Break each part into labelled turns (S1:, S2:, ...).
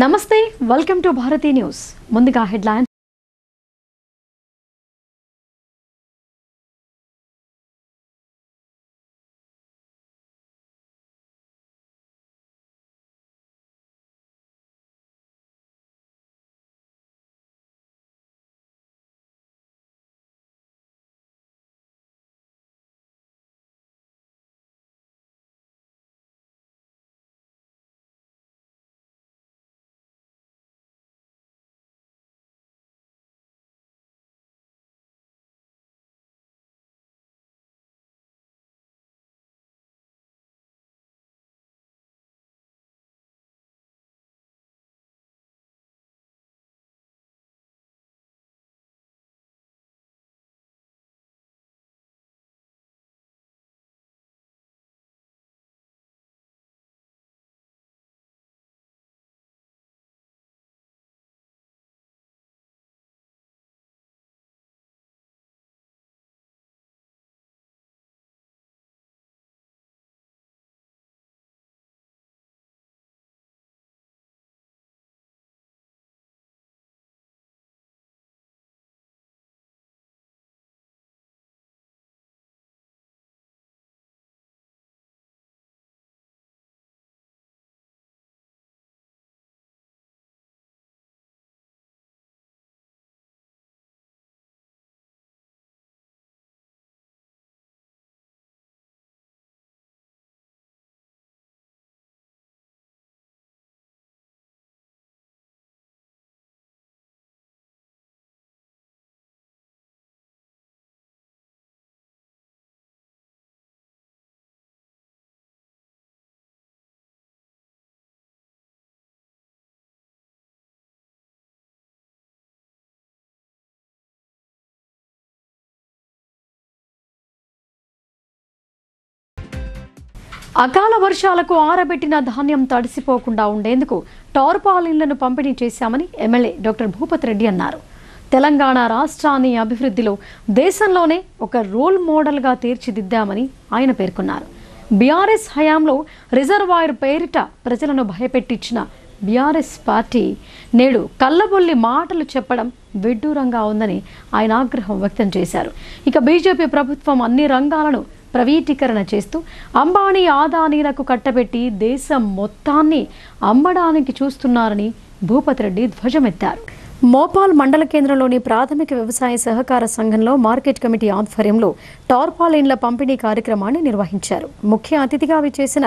S1: నమస్తే welcome to Bharati news ముందుగా headline అకాల వర్షాలకు ఆరబెట్టిన ధాన్యం తడిసిపోకుండా ఉండేందుకు టార్పాలిన్లను పంపిణీ చేశామని ఎమ్మెల్యే డాక్టర్ భూపతి రెడ్డి అన్నారు. తెలంగాణ రాష్ట్రాన్ని అభివృద్ధిలో దేశంలోనే ఒక రోల్ మోడల్గా తీర్చిదిద్దామని ఆయన పేర్కొన్నారు. బీఆర్ఎస్ హయాంలో రిజర్వాయర్ పేరిట ప్రజలను భయపెట్టించిన బీఆర్ఎస్ పార్టీ నేడు కల్లబొల్లి మాటలు చెప్పడం విడ్డూరంగా ఉందని ఆయన ఆగ్రహం వ్యక్తం చేశారు. ఇక బీజేపీ ప్రభుత్వం అన్ని రంగాలను ప్రైవేటీకరణ చేస్తూ అంబానీ ఆదానీలకు కట్టబెట్టి దేశం మొత్తాన్ని అమ్మడానికి చూస్తున్నారని భూపతి రెడ్డి ధ్వజమెత్తారు. మోపాల్ మండల కేంద్రంలోని ప్రాథమిక వ్యవసాయ సహకార సంఘంలో మార్కెట్ కమిటీ ఆధ్వర్యంలో టార్పాలిన్ల పంపిణీ కార్యక్రమాన్ని నిర్వహించారు. ముఖ్య అతిథిగా విచ్చేసిన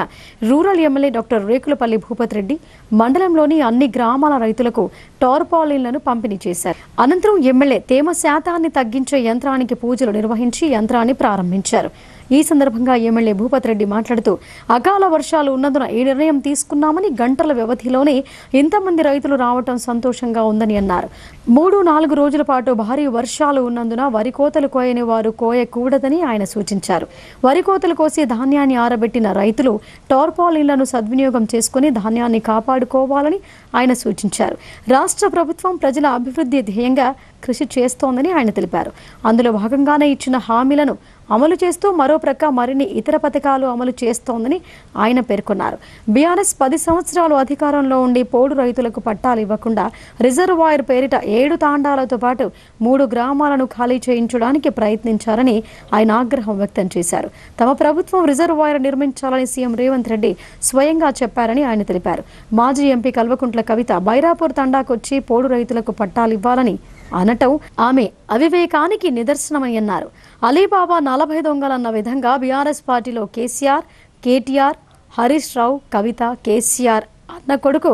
S1: rural MLA doctor Rekulapalli Bhupathi Reddy మండలంలోని అన్ని గ్రామాల రైతులకు టార్పాలిన్లను పంపిణీ చేశారు. అనంతరం ఎమ్మెల్యే తేమ శాతాన్ని తగ్గించే యంత్రానికి పూజలు నిర్వహించి యంత్రాన్ని ప్రారంభించారు. ఈ సందర్భంగా ఎమ్మెల్యే భూపతి రెడ్డి మాట్లాడుతూ అకాల వర్షాలు ఉన్నందున ఈ నిర్ణయం తీసుకున్నామని, గంటల వ్యవధిలోనే ఇంతమంది రైతులు రావటం సంతోషంగా ఉందని అన్నారు. 3-4 రోజుల పాటు భారీ వర్షాలు ఉన్నందున వరి కోతలు కోయని వారు కోయకూడదని ఆయన సూచించారు. వరి కోతలు కోసి ధాన్యాన్ని ఆరబెట్టిన రైతులు టార్పాలిన్లను సద్వినియోగం చేసుకుని ధాన్యాన్ని కాపాడుకోవాలని ఆయన సూచించారు. రాష్ట్ర ప్రభుత్వం ప్రజల అభివృద్ధి ధ్యేయంగా కృషి చేస్తోందని ఆయన తెలిపారు. అందులో భాగంగానే ఇచ్చిన హామీలను అమలు చేస్తూ మరో ప్రక్క మరిన్ని ఇతర పథకాలు అమలు చేస్తోందని ఆయన పేర్కొన్నారు. బీఆర్ఎస్ 10 సంవత్సరాలు అధికారంలో ఉండి పోడు రైతులకు పట్టాలు ఇవ్వకుండా రిజర్వాయర్ పేరిట 7 తాండాలతో పాటు 3 గ్రామాలను ఖాళీ చేయించడానికి ప్రయత్నించారని ఆయన ఆగ్రహం వ్యక్తం చేశారు. తమ ప్రభుత్వం రిజర్వాయర్ నిర్మించాలని సీఎం రేవంత్ రెడ్డి స్వయంగా చెప్పారని ఆయన తెలిపారు. మాజీ ఎంపీ కల్వకుంట్ల కవిత బైరాపూర్ తండాకొచ్చి పోడు రైతులకు పట్టాలు ఇవ్వాలని అనటం ఆమె అవివేకానికి నిదర్శనమని అన్నారు. అలీబాబా 40 దొంగలన్న విధంగా బీఆర్ఎస్ పార్టీలో కేసీఆర్, కేటీఆర్, హరీష్ రావు, కవిత, కేసీఆర్ అన్న కొడుకు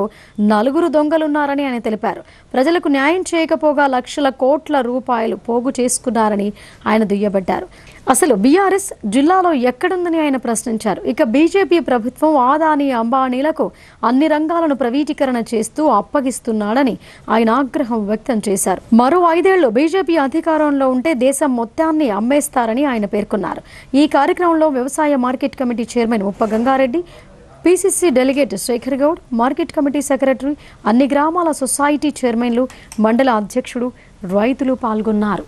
S1: 4 దొంగలున్నారని ఆయన తెలిపారు. ప్రజలకు న్యాయం చేయకపోగా లక్షల కోట్ల రూపాయలు పోగు చేసుకున్నారని ఆయన దుయ్యబట్టారు. అసలు బీఆర్ఎస్ జిల్లాలో ఎక్కడుందని ఆయన ప్రశ్నించారు. ఇక బీజేపీ ప్రభుత్వం ఆదానీ అంబానీలకు అన్ని రంగాలను ప్రైవేటీకరణ చేస్తూ అప్పగిస్తున్నాడని ఆయన ఆగ్రహం వ్యక్తం చేశారు. మరో 5 ఏళ్లు బీజేపీ అధికారంలో ఉంటే దేశం మొత్తాన్ని అమ్మేస్తారని ఆయన పేర్కొన్నారు. ఈ కార్యక్రమంలో వ్యవసాయ market committee chairman Uppa Gangareddy, PCC delegate Shekhar Goud, market committee secretary, అన్ని గ్రామాల సొసైటీ చైర్మన్లు, మండల అధ్యక్షుడు, రైతులు పాల్గొన్నారు.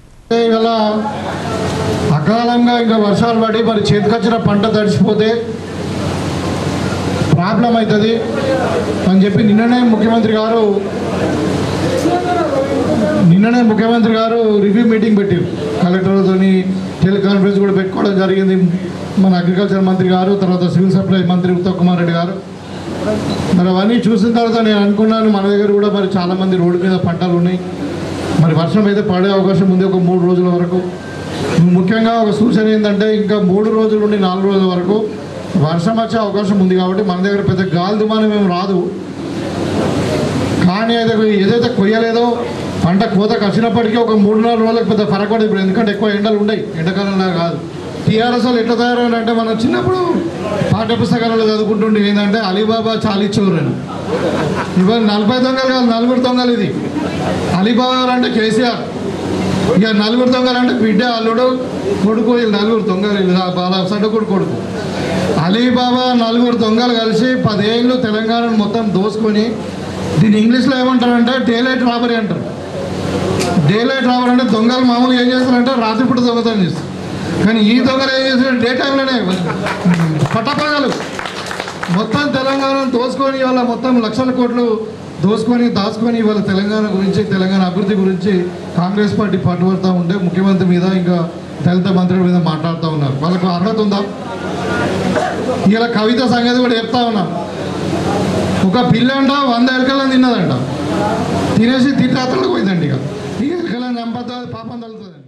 S2: అకాలంగా ఇంకా వర్షాలు పడి మరి చేతికొచ్చిన పంట తడిసిపోతే ప్రాబ్లం అవుతుంది అని చెప్పి నిన్ననే ముఖ్యమంత్రి గారు రివ్యూ మీటింగ్ పెట్టారు. కలెక్టర్లతో టెలికాన్ఫరెన్స్ కూడా పెట్టుకోవడం జరిగింది. మన అగ్రికల్చర్ మంత్రి గారు, తర్వాత సివిల్ సప్లై మంత్రి ఉత్తమ్ కుమార్ రెడ్డి గారు. మరి అవన్నీ చూసిన తర్వాత నేను అనుకున్నాను మన దగ్గర కూడా మరి చాలామంది రోడ్డు మీద పంటలు ఉన్నాయి, మరి వర్షం అయితే పడే అవకాశం ఉంది ఒక 3 రోజుల వరకు. ముఖ్యంగా ఒక సూచన ఏంటంటే ఇంకా 3 రోజుల నుండి 4 రోజుల వరకు వర్షం వచ్చే అవకాశం ఉంది. కాబట్టి మన దగ్గర పెద్ద గాలి దుమానం ఏం రాదు, కానీ ఏదైతే కొయ్యలేదో పంట కోతకు వచ్చినప్పటికీ ఒక 3-4 రోజులకు పెద్ద ఫరక్ పడదు. ఇప్పుడు ఎందుకంటే ఎక్కువ ఎండలు ఉన్నాయి, ఎండాకాలంలో కాదు. టీఆర్ఎస్ వాళ్ళు ఎట్లా తయారైనంటే మనం చిన్నప్పుడు పాఠ్య పుస్తకాలలో చదువుకుంటుండే ఏంటంటే అలీబాబా చాలీచోర్ అని. ఇవాళ 40 దొంగలు కాదు, 4 దొంగలు. ఇది అలీబాబా అంటే కేసీఆర్, ఇక 4 దొంగలు అంటే బిడ్డ, అల్లుడు, కొడుకు. వీళ్ళు 4 దొంగలు, బాగా సడ్డకుడు కొడుకు. అలీబాబా 4 దొంగలు కలిసి 10 ఏళ్ళు తెలంగాణను మొత్తం దోసుకొని, దీన్ని ఇంగ్లీష్లో ఏమంటారంటే డేలైట్ రాబరీ అంటారు. డేలైట్ రాబరీ అంటే దొంగలు మామూలుగా ఏం చేస్తారంటే రాత్రిపూట దొంగతనం చేస్తారు, కానీ ఈ దొంగలు ఏం చేస్తారు డే టైంలోనే పట్టపగలు మొత్తం తెలంగాణను దోసుకొని ఇవాళ మొత్తం లక్షల కోట్లు దాచుకొని ఇవాళ తెలంగాణ గురించి, తెలంగాణ అభివృద్ధి గురించి కాంగ్రెస్ పార్టీ పట్టుబడుతూ ఉంటే ముఖ్యమంత్రి మీద ఇంకా దళిత మంత్రుల మీద మాట్లాడుతూ ఉన్నారు. వాళ్ళకు అర్హత ఉందా? ఇలా కవిత సంగతి కూడా చెప్తా ఉన్నా. ఒక పిల్ల అంట 100 ఎలకలను తిన్నదంట, తినేసి తీర్థయాత్రలకు పోయిందండి. ఇక ఎలకలను చంపద్దు, పాపం తగ్గుతుందండి.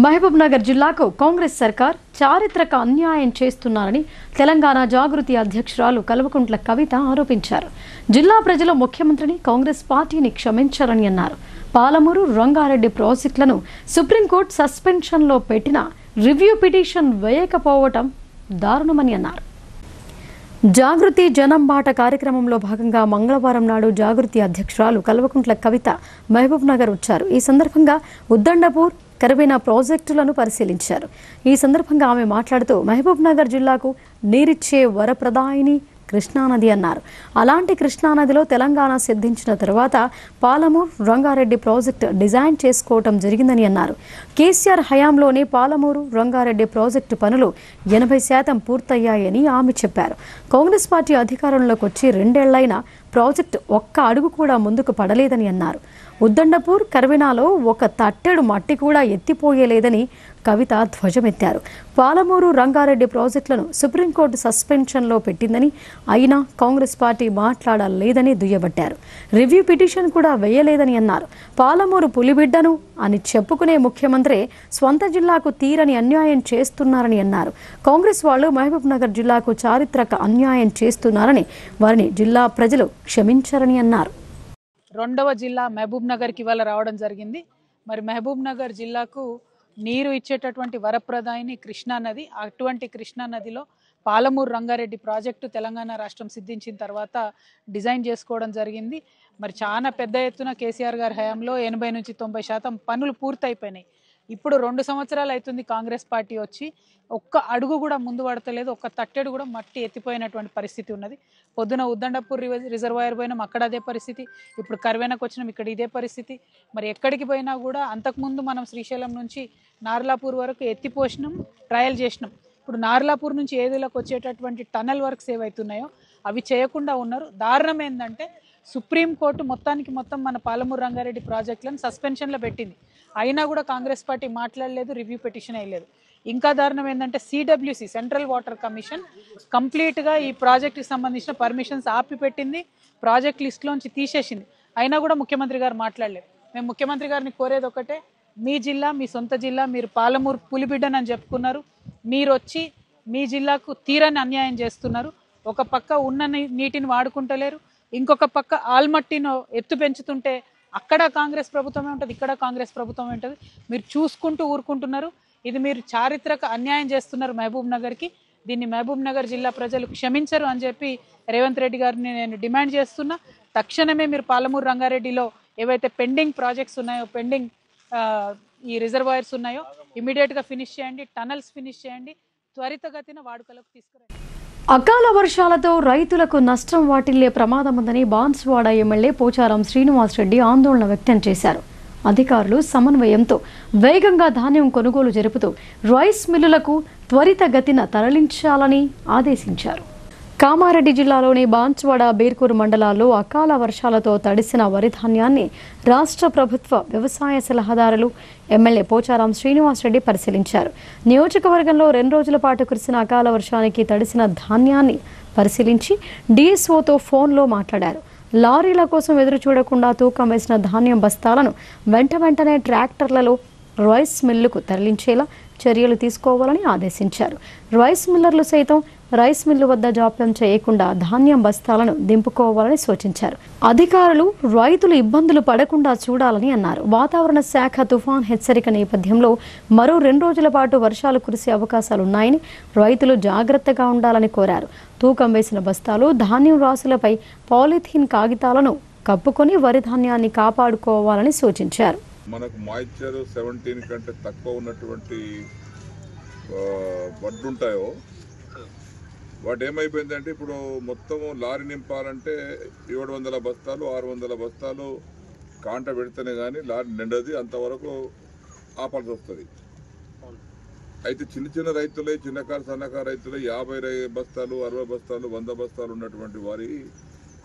S1: మహబూబ్ నగర్ జిల్లాకు కాంగ్రెస్ సర్కార్ చారిత్రక అన్యాయం చేస్తున్నారని తెలంగాణ జాగృతి అధ్యక్షురాలు కల్వకుంట్ల కవిత ఆరోపించారు. జిల్లా ప్రజలు ముఖ్యమంత్రిని, కాంగ్రెస్ పార్టీని క్షమించారని అన్నారు. పాలమూరు, రంగారెడ్డి ప్రాజెక్టులను సుప్రీంకోర్టు సస్పెన్షన్లో పెట్టిన రివ్యూ పిటిషన్ వేయకపోవటం దారుణమని అన్నారు. జాగృతి జనం బాట కార్యక్రమంలో భాగంగా మంగళవారం నాడు జాగృతి అధ్యక్షురాలు కల్వకుంట్ల కవిత మహబూబ్ నగర్ వచ్చారు. ఈ సందర్భంగా ఉద్దండపూర్, కరవేనా ప్రాజెక్టులను పరిశీలించారు. ఈ సందర్భంగా ఆమె మాట్లాడుతూ మహబూబ్ నగర్ జిల్లాకు నీరిచ్చే వరప్రదాయిని కృష్ణానది అన్నారు. అలాంటి కృష్ణానదిలో తెలంగాణ సిద్ధించిన తర్వాత పాలమూరు, రంగారెడ్డి ప్రాజెక్టు డిజైన్ చేసుకోవటం జరిగిందని అన్నారు. కేసీఆర్ హయాంలోనే పాలమూరు, రంగారెడ్డి ప్రాజెక్టు పనులు 80% పూర్తయ్యాయని ఆమె చెప్పారు. కాంగ్రెస్ పార్టీ అధికారంలోకి వచ్చి 2 ఏళ్లైనా ప్రాజెక్టు ఒక్క అడుగు కూడా ముందుకు పడలేదని అన్నారు. ఉద్దండపూర్, కర్వెనాలో ఒక తట్టెడు మట్టి కూడా ఎత్తిపోయలేదని కవిత ధ్వజమెత్తారు. పాలమూరు, రంగారెడ్డి ప్రాజెక్టులను సుప్రీంకోర్టు సస్పెన్షన్లో పెట్టిందని, అయినా కాంగ్రెస్ పార్టీ మాట్లాడలేదని దుయ్యబట్టారు. రివ్యూ పిటిషన్ కూడా వేయలేదని అన్నారు. పాలమూరు పులిబిడ్డను అని చెప్పుకునే ముఖ్యమంత్రి స్వంత జిల్లాకు తీరని అన్యాయం చేస్తున్నారని అన్నారు. కాంగ్రెస్ వాళ్ళు మహబూబ్ నగర్ జిల్లాకు చారిత్రక అన్యాయం చేస్తున్నారని, వారిని జిల్లా ప్రజలు క్షమించారని అన్నారు.
S3: 2వ జిల్లా మహబూబ్ నగర్కి ఇవాళ రావడం జరిగింది. మరి మహబూబ్ నగర్ జిల్లాకు నీరు ఇచ్చేటటువంటి వరప్రదాయిని కృష్ణానది. అటువంటి కృష్ణానదిలో పాలమూరు, రంగారెడ్డి ప్రాజెక్టు తెలంగాణ రాష్ట్రం సిద్ధించిన తర్వాత డిజైన్ చేసుకోవడం జరిగింది. మరి చాలా పెద్ద ఎత్తున కేసీఆర్ గారి హయాంలో 80 నుంచి 90% పనులు పూర్తయిపోయినాయి. ఇప్పుడు 2 సంవత్సరాలు అవుతుంది కాంగ్రెస్ పార్టీ వచ్చి, ఒక్క అడుగు కూడా ముందు పడతలేదు, ఒక్క తట్టెడు కూడా మట్టి ఎత్తిపోయినటువంటి పరిస్థితి ఉన్నది. పొద్దున ఉద్దండపూర్ రిజర్వాయర్ పోయినాం, అక్కడ అదే పరిస్థితి. ఇప్పుడు కర్వేనకు వచ్చినాం, ఇక్కడ ఇదే పరిస్థితి. మరి ఎక్కడికి పోయినా కూడా అంతకుముందు మనం శ్రీశైలం నుంచి నార్లాపూర్ వరకు ఎత్తిపోసినాం, ట్రయల్ చేసినాం. ఇప్పుడు నార్లాపూర్ నుంచి ఏదులకు వచ్చేటటువంటి టనల్ వర్క్స్ ఏవైతున్నాయో అవి చేయకుండా ఉన్నారు. దారుణం ఏంటంటే సుప్రీంకోర్టు మొత్తం మన పాలమూరు, రంగారెడ్డి ప్రాజెక్టులను సస్పెన్షన్లో పెట్టింది. అయినా కూడా కాంగ్రెస్ పార్టీ మాట్లాడలేదు, రివ్యూ పిటిషన్ వేయలేదు. ఇంకా దారుణం ఏంటంటే CWC, సెంట్రల్ వాటర్ కమిషన్, కంప్లీట్గా ఈ ప్రాజెక్టుకి సంబంధించిన పర్మిషన్స్ ఆపిపెట్టింది, ప్రాజెక్ట్ లిస్ట్లోంచి తీసేసింది. అయినా కూడా ముఖ్యమంత్రి గారు మాట్లాడలేదు. మేము ముఖ్యమంత్రి గారిని కోరేది ఒకటే, మీ జిల్లా, మీ సొంత జిల్లా, మీరు పాలమూరు పులిబిడ్డనని చెప్పుకున్నారు, మీరు వచ్చి మీ జిల్లాకు తీరని అన్యాయం చేస్తున్నారు. ఒక పక్క ఉన్న నీటిని వాడుకుంటలేరు, ఇంకొక పక్క ఆల్మట్టిను ఎత్తు పెంచుతుంటే అక్కడ కాంగ్రెస్ ప్రభుత్వమే ఉంటుంది, ఇక్కడ కాంగ్రెస్ ప్రభుత్వమే ఉంటుంది. మీరు చూసుకుంటూ ఊరుకుంటున్నారు. ఇది మీరు చారిత్రక అన్యాయం చేస్తున్నారు మహబూబ్ నగర్కి. దీన్ని మహబూబ్ నగర్ జిల్లా ప్రజలు క్షమించరు అని చెప్పి రేవంత్ రెడ్డి గారిని నేను డిమాండ్ చేస్తున్నా. తక్షణమే మీరు పాలమూరు, రంగారెడ్డిలో ఏవైతే పెండింగ్ ప్రాజెక్ట్స్ ఉన్నాయో, పెండింగ్ ఈ రిజర్వాయర్స్ ఉన్నాయో ఇమీడియట్గా ఫినిష్ చేయండి, టనల్స్ ఫినిష్ చేయండి, త్వరితగతిన వాడుకలోకి తీసుకురండి.
S1: అకాల వర్షాలతో రైతులకు నష్టం వాటిల్లే ప్రమాదం ఉందని బాన్సువాడ ఎమ్మెల్యే పోచారం శ్రీనివాస్ రెడ్డి ఆందోళన వ్యక్తం చేశారు. అధికారులు సమన్వయంతో వేగంగా ధాన్యం కొనుగోలు జరుపుతూ రైస్ మిల్లులకు త్వరితగతిన తరలించాలని ఆదేశించారు. కామారెడ్డి జిల్లాలోని బాన్సువాడ బీర్కూరు మండలాల్లో అకాల వర్షాలతో తడిసిన వరి ధాన్యాన్ని రాష్ట్ర ప్రభుత్వ వ్యవసాయ సలహాదారులు ఎమ్మెల్యే పోచారం శ్రీనివాసరెడ్డి పరిశీలించారు. నియోజకవర్గంలో 2 రోజుల పాటు కురిసిన అకాల వర్షానికి తడిసిన ధాన్యాన్ని పరిశీలించి డీఎస్ఓతో ఫోన్లో మాట్లాడారు. లారీల కోసం ఎదురు చూడకుండా తూకం వేసిన ధాన్యం బస్తాలను వెంటనే ట్రాక్టర్లలో రైస్ మిల్లుకు తరలించేలా చర్యలు తీసుకోవాలని ఆదేశించారు. రైస్ మిల్లర్లు సైతం రైస్ మిల్లు వద్ద జాప్యం చేయకుండా ధాన్యం బస్తాలను దింపుకోవాలని సూచించారు. అధికారులు రైతులు ఇబ్బందులు పడకుండా చూడాలని అన్నారు. వాతావరణ శాఖ తుఫాన్ హెచ్చరిక నేపథ్యంలో మరో 2 రోజుల పాటు వర్షాలు కురిసే అవకాశాలున్నాయని రైతులు జాగ్రత్తగా ఉండాలని కోరారు. తూకం వేసిన బస్తాలు ధాన్యం రాసులపై పాలిథీన్ కాగితాలను కప్పుకొని వరి ధాన్యాన్ని కాపాడుకోవాలని సూచించారు.
S4: మనకు మాయిశ్చర్ 17 కంటే తక్కువ ఉన్నటువంటి వడ్లు ఉంటాయో వాటి ఏమైపోయిందంటే ఇప్పుడు మొత్తం లారీ నింపాలంటే 700 బస్తాలు 600 బస్తాలు కాంట పెడితేనే కానీ లారీ నిండది, అంతవరకు ఆపాల్సి వస్తుంది. అయితే చిన్న రైతులే, చిన్నకారు సన్నకారు రైతులే 50 బస్తాలు 60 బస్తాలు 100 బస్తాలు ఉన్నటువంటి వారి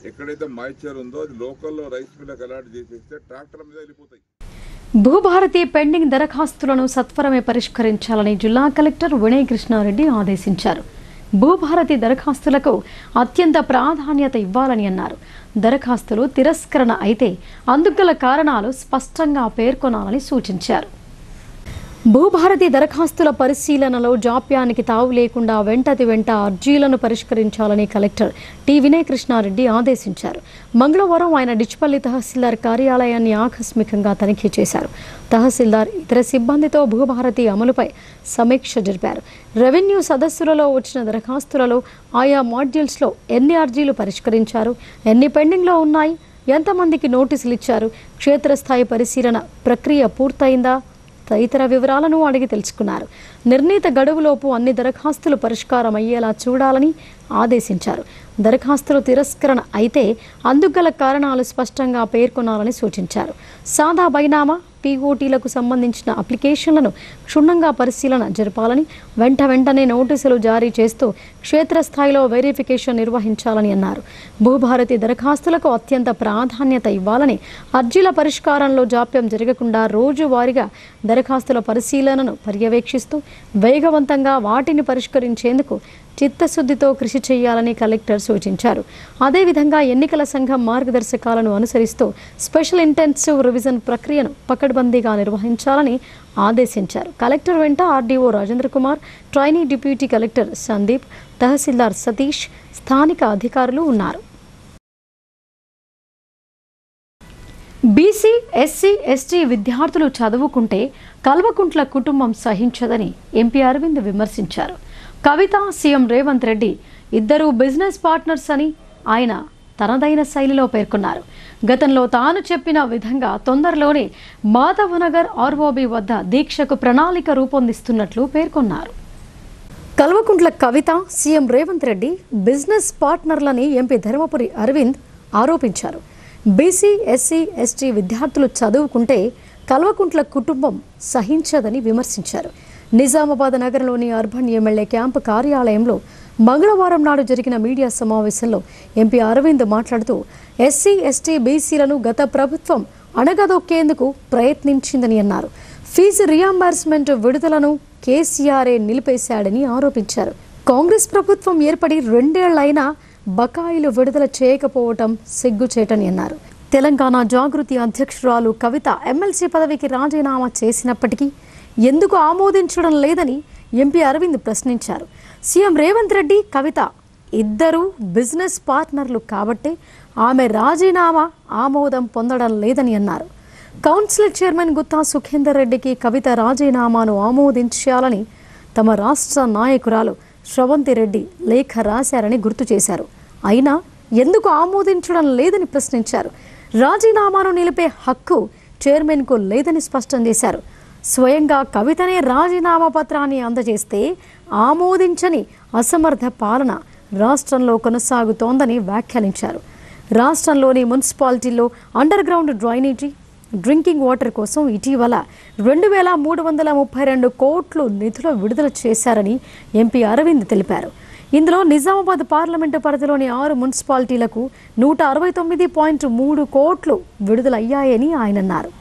S4: ఎక్కడైతే మాయిశ్చర్ ఉందో అది లోకల్లో రైస్ మిల్లకు అలాట్ చేసేస్తే ట్రాక్టర్ల మీద వెళ్ళిపోతాయి.
S1: భూభారతి పెండింగ్ దరఖాస్తులను సత్వరమే పరిష్కరించాలని జిల్లా కలెక్టర్ వినయ్ కృష్ణారెడ్డి ఆదేశించారు. భూభారతి దరఖాస్తులకు అత్యంత ప్రాధాన్యత ఇవ్వాలని అన్నారు. దరఖాస్తులు తిరస్కరణ అయితే అందుగల కారణాలు స్పష్టంగా పేర్కొనాలని సూచించారు. భూభారతి దరఖాస్తుల పరిశీలనలో జాప్యానికి తావు లేకుండా వెంట అర్జీలను పరిష్కరించాలని కలెక్టర్ టి వినయ్ కృష్ణారెడ్డి ఆదేశించారు. మంగళవారం ఆయన డిచ్పల్లి తహసీల్దార్ కార్యాలయాన్ని ఆకస్మికంగా తనిఖీ చేశారు. తహసీల్దార్ ఇతర సిబ్బందితో భూభారతి అమలుపై సమీక్ష జరిపారు. రెవెన్యూ సదస్సులలో వచ్చిన దరఖాస్తులలో ఆయా మాడ్యూల్స్లో ఎన్ని అర్జీలు పరిష్కరించారు, ఎన్ని పెండింగ్లో ఉన్నాయి, ఎంతమందికి నోటీసులు ఇచ్చారు, క్షేత్రస్థాయి పరిశీలన ప్రక్రియ పూర్తయిందా తదితర వివరాలను అడిగి తెలుసుకున్నారు. నిర్ణీత గడువులోపు అన్ని దరఖాస్తులు పరిష్కారం అయ్యేలా చూడాలని ఆదేశించారు. దరఖాస్తులు తిరస్కరణ అయితే అందుగల కారణాలు స్పష్టంగా పేర్కొనాలని సూచించారు. సాదా బైనామా పీఓటీలకు సంబంధించిన అప్లికేషన్లను క్షుణ్ణంగా పరిశీలన జరపాలని, వెంటనే నోటీసులు జారీ చేస్తూ క్షేత్రస్థాయిలో వెరిఫికేషన్ నిర్వహించాలని అన్నారు. భూభారతి దరఖాస్తులకు అత్యంత ప్రాధాన్యత ఇవ్వాలని, అర్జీల పరిష్కారంలో జాప్యం జరగకుండా రోజువారీగా దరఖాస్తుల పరిశీలనను పర్యవేక్షిస్తూ వేగవంతంగా వాటిని పరిష్కరించేందుకు చిత్తశుద్ధితో కృషి చేయాలని కలెక్టర్ సూచించారు. అదేవిధంగా ఎన్నికల సంఘం మార్గదర్శకాలను అనుసరిస్తూ స్పెషల్ ఇంటెన్సివ్ రివిజన్ ప్రక్రియను పకడ్బందీగా నిర్వహించాలని ఆదేశించారు. కలెక్టర్ వెంట RDO Rajendra Kumar, trainee deputy collector Sandeep, తహసీల్దార్ సతీష్, స్థానిక అధికారులు ఉన్నారు. బీసీ, ఎస్సీ, ఎస్టీ విద్యార్థులు చదువుకుంటే కల్వకుంట్ల కుటుంబం సహించదని ఎంపీ అరవింద్ విమర్శించారు. కవిత, సీఎం రేవంత్ రెడ్డి ఇద్దరూ బిజినెస్ పార్ట్నర్స్ అని ఆయన తనదైన శైలిలో పేర్కొన్నారు. గతంలో తాను చెప్పిన విధంగా తొందరలోనే మాధవనగర్ ఆర్ఓబి వద్ద దీక్షకు ప్రణాళిక రూపొందిస్తున్నట్లు పేర్కొన్నారు. కల్వకుంట్ల కవిత, సీఎం రేవంత్ రెడ్డి బిజినెస్ పార్ట్నర్లని ఎంపీ ధర్మపురి అరవింద్ ఆరోపించారు. బీసీ, ఎస్సీ, ఎస్టీ విద్యార్థులు చదువుకుంటే కల్వకుంట్ల కుటుంబం సహించదని విమర్శించారు. నిజామాబాద్ నగరంలోని అర్బన్ ఎమ్మెల్యే క్యాంపు కార్యాలయంలో మంగళవారం నాడు జరిగిన మీడియా సమావేశంలో ఎంపీ అరవింద్ మాట్లాడుతూ ఎస్సీ, ఎస్టీ, బీసీలను గత ప్రభుత్వం అణగదొక్కేందుకు ప్రయత్నించిందని అన్నారు. ఫీజు రియంబర్స్మెంట్ విడుదలను కేసీఆరే నిలిపేశాడని ఆరోపించారు. కాంగ్రెస్ ప్రభుత్వం ఏర్పడి 2 ఏళ్లైనా బకాయిలు విడుదల చేయకపోవటం సిగ్గుచేటని అన్నారు. తెలంగాణ జాగృతి అధ్యక్షురాలు కవిత ఎమ్మెల్సీ పదవికి రాజీనామా చేసినప్పటికీ ఎందుకు ఆమోదించడం లేదని ఎంపీ అరవింద్ ప్రశ్నించారు. సీఎం రేవంత్ రెడ్డి, కవిత ఇద్దరూ బిజినెస్ పార్ట్నర్లు కాబట్టే ఆమె రాజీనామా ఆమోదం పొందడం లేదని అన్నారు. కౌన్సిల్ చైర్మన్ గుత్తా సుఖేందర్ రెడ్డికి కవిత రాజీనామాను ఆమోదించాలని తమ రాష్ట్ర నాయకురాలు శ్రవంతి రెడ్డి లేఖ రాశారని గుర్తు చేశారు. అయినా ఎందుకు ఆమోదించడం లేదని ప్రశ్నించారు. రాజీనామాను నిలిపే హక్కు చైర్మన్కు లేదని స్పష్టం చేశారు. స్వయంగా కవితనే రాజీనామా పత్రాన్ని అందజేస్తే ఆమోదించని అసమర్థ పాలన రాష్ట్రంలో కొనసాగుతోందని వ్యాఖ్యానించారు. రాష్ట్రంలోని మున్సిపాలిటీల్లో underground drainage, drinking water కోసం ఇటీవల 2332 కోట్లు నిధులు విడుదల చేశారని ఎంపీ అరవింద్ తెలిపారు. ఇందులో నిజామాబాద్ పార్లమెంటు పరిధిలోని 6 మున్సిపాలిటీలకు 169.3 కోట్లు విడుదలయ్యాయని ఆయన అన్నారు.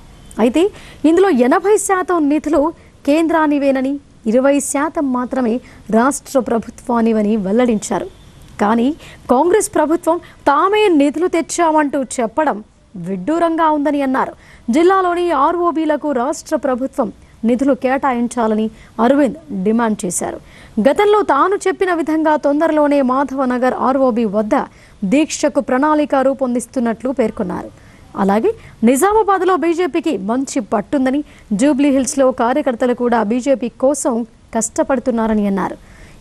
S1: అయితే ఇందులో 80% నిధులు కేంద్రానివేనని 20% మాత్రమే రాష్ట్ర ప్రభుత్వానివని వెల్లడించారు. కానీ కాంగ్రెస్ ప్రభుత్వం తామే నిధులు తెచ్చామంటూ చెప్పడం విడ్డూరంగా ఉందని అన్నారు. జిల్లాలోని ఆర్ఓబీలకు రాష్ట్ర ప్రభుత్వం నిధులు కేటాయించాలని అరవింద్ డిమాండ్ చేశారు. గతంలో తాను చెప్పిన విధంగా తొందరలోనే మాధవనగర్ ఆర్ఓబీ వద్ద దీక్షకు ప్రణాళిక రూపొందిస్తున్నట్లు పేర్కొన్నారు. అలాగే నిజామాబాద్లో బీజేపీకి మంచి పట్టుందని, జూబ్లీహిల్స్లో కార్యకర్తలు కూడా బీజేపీ కోసం కష్టపడుతున్నారని అన్నారు.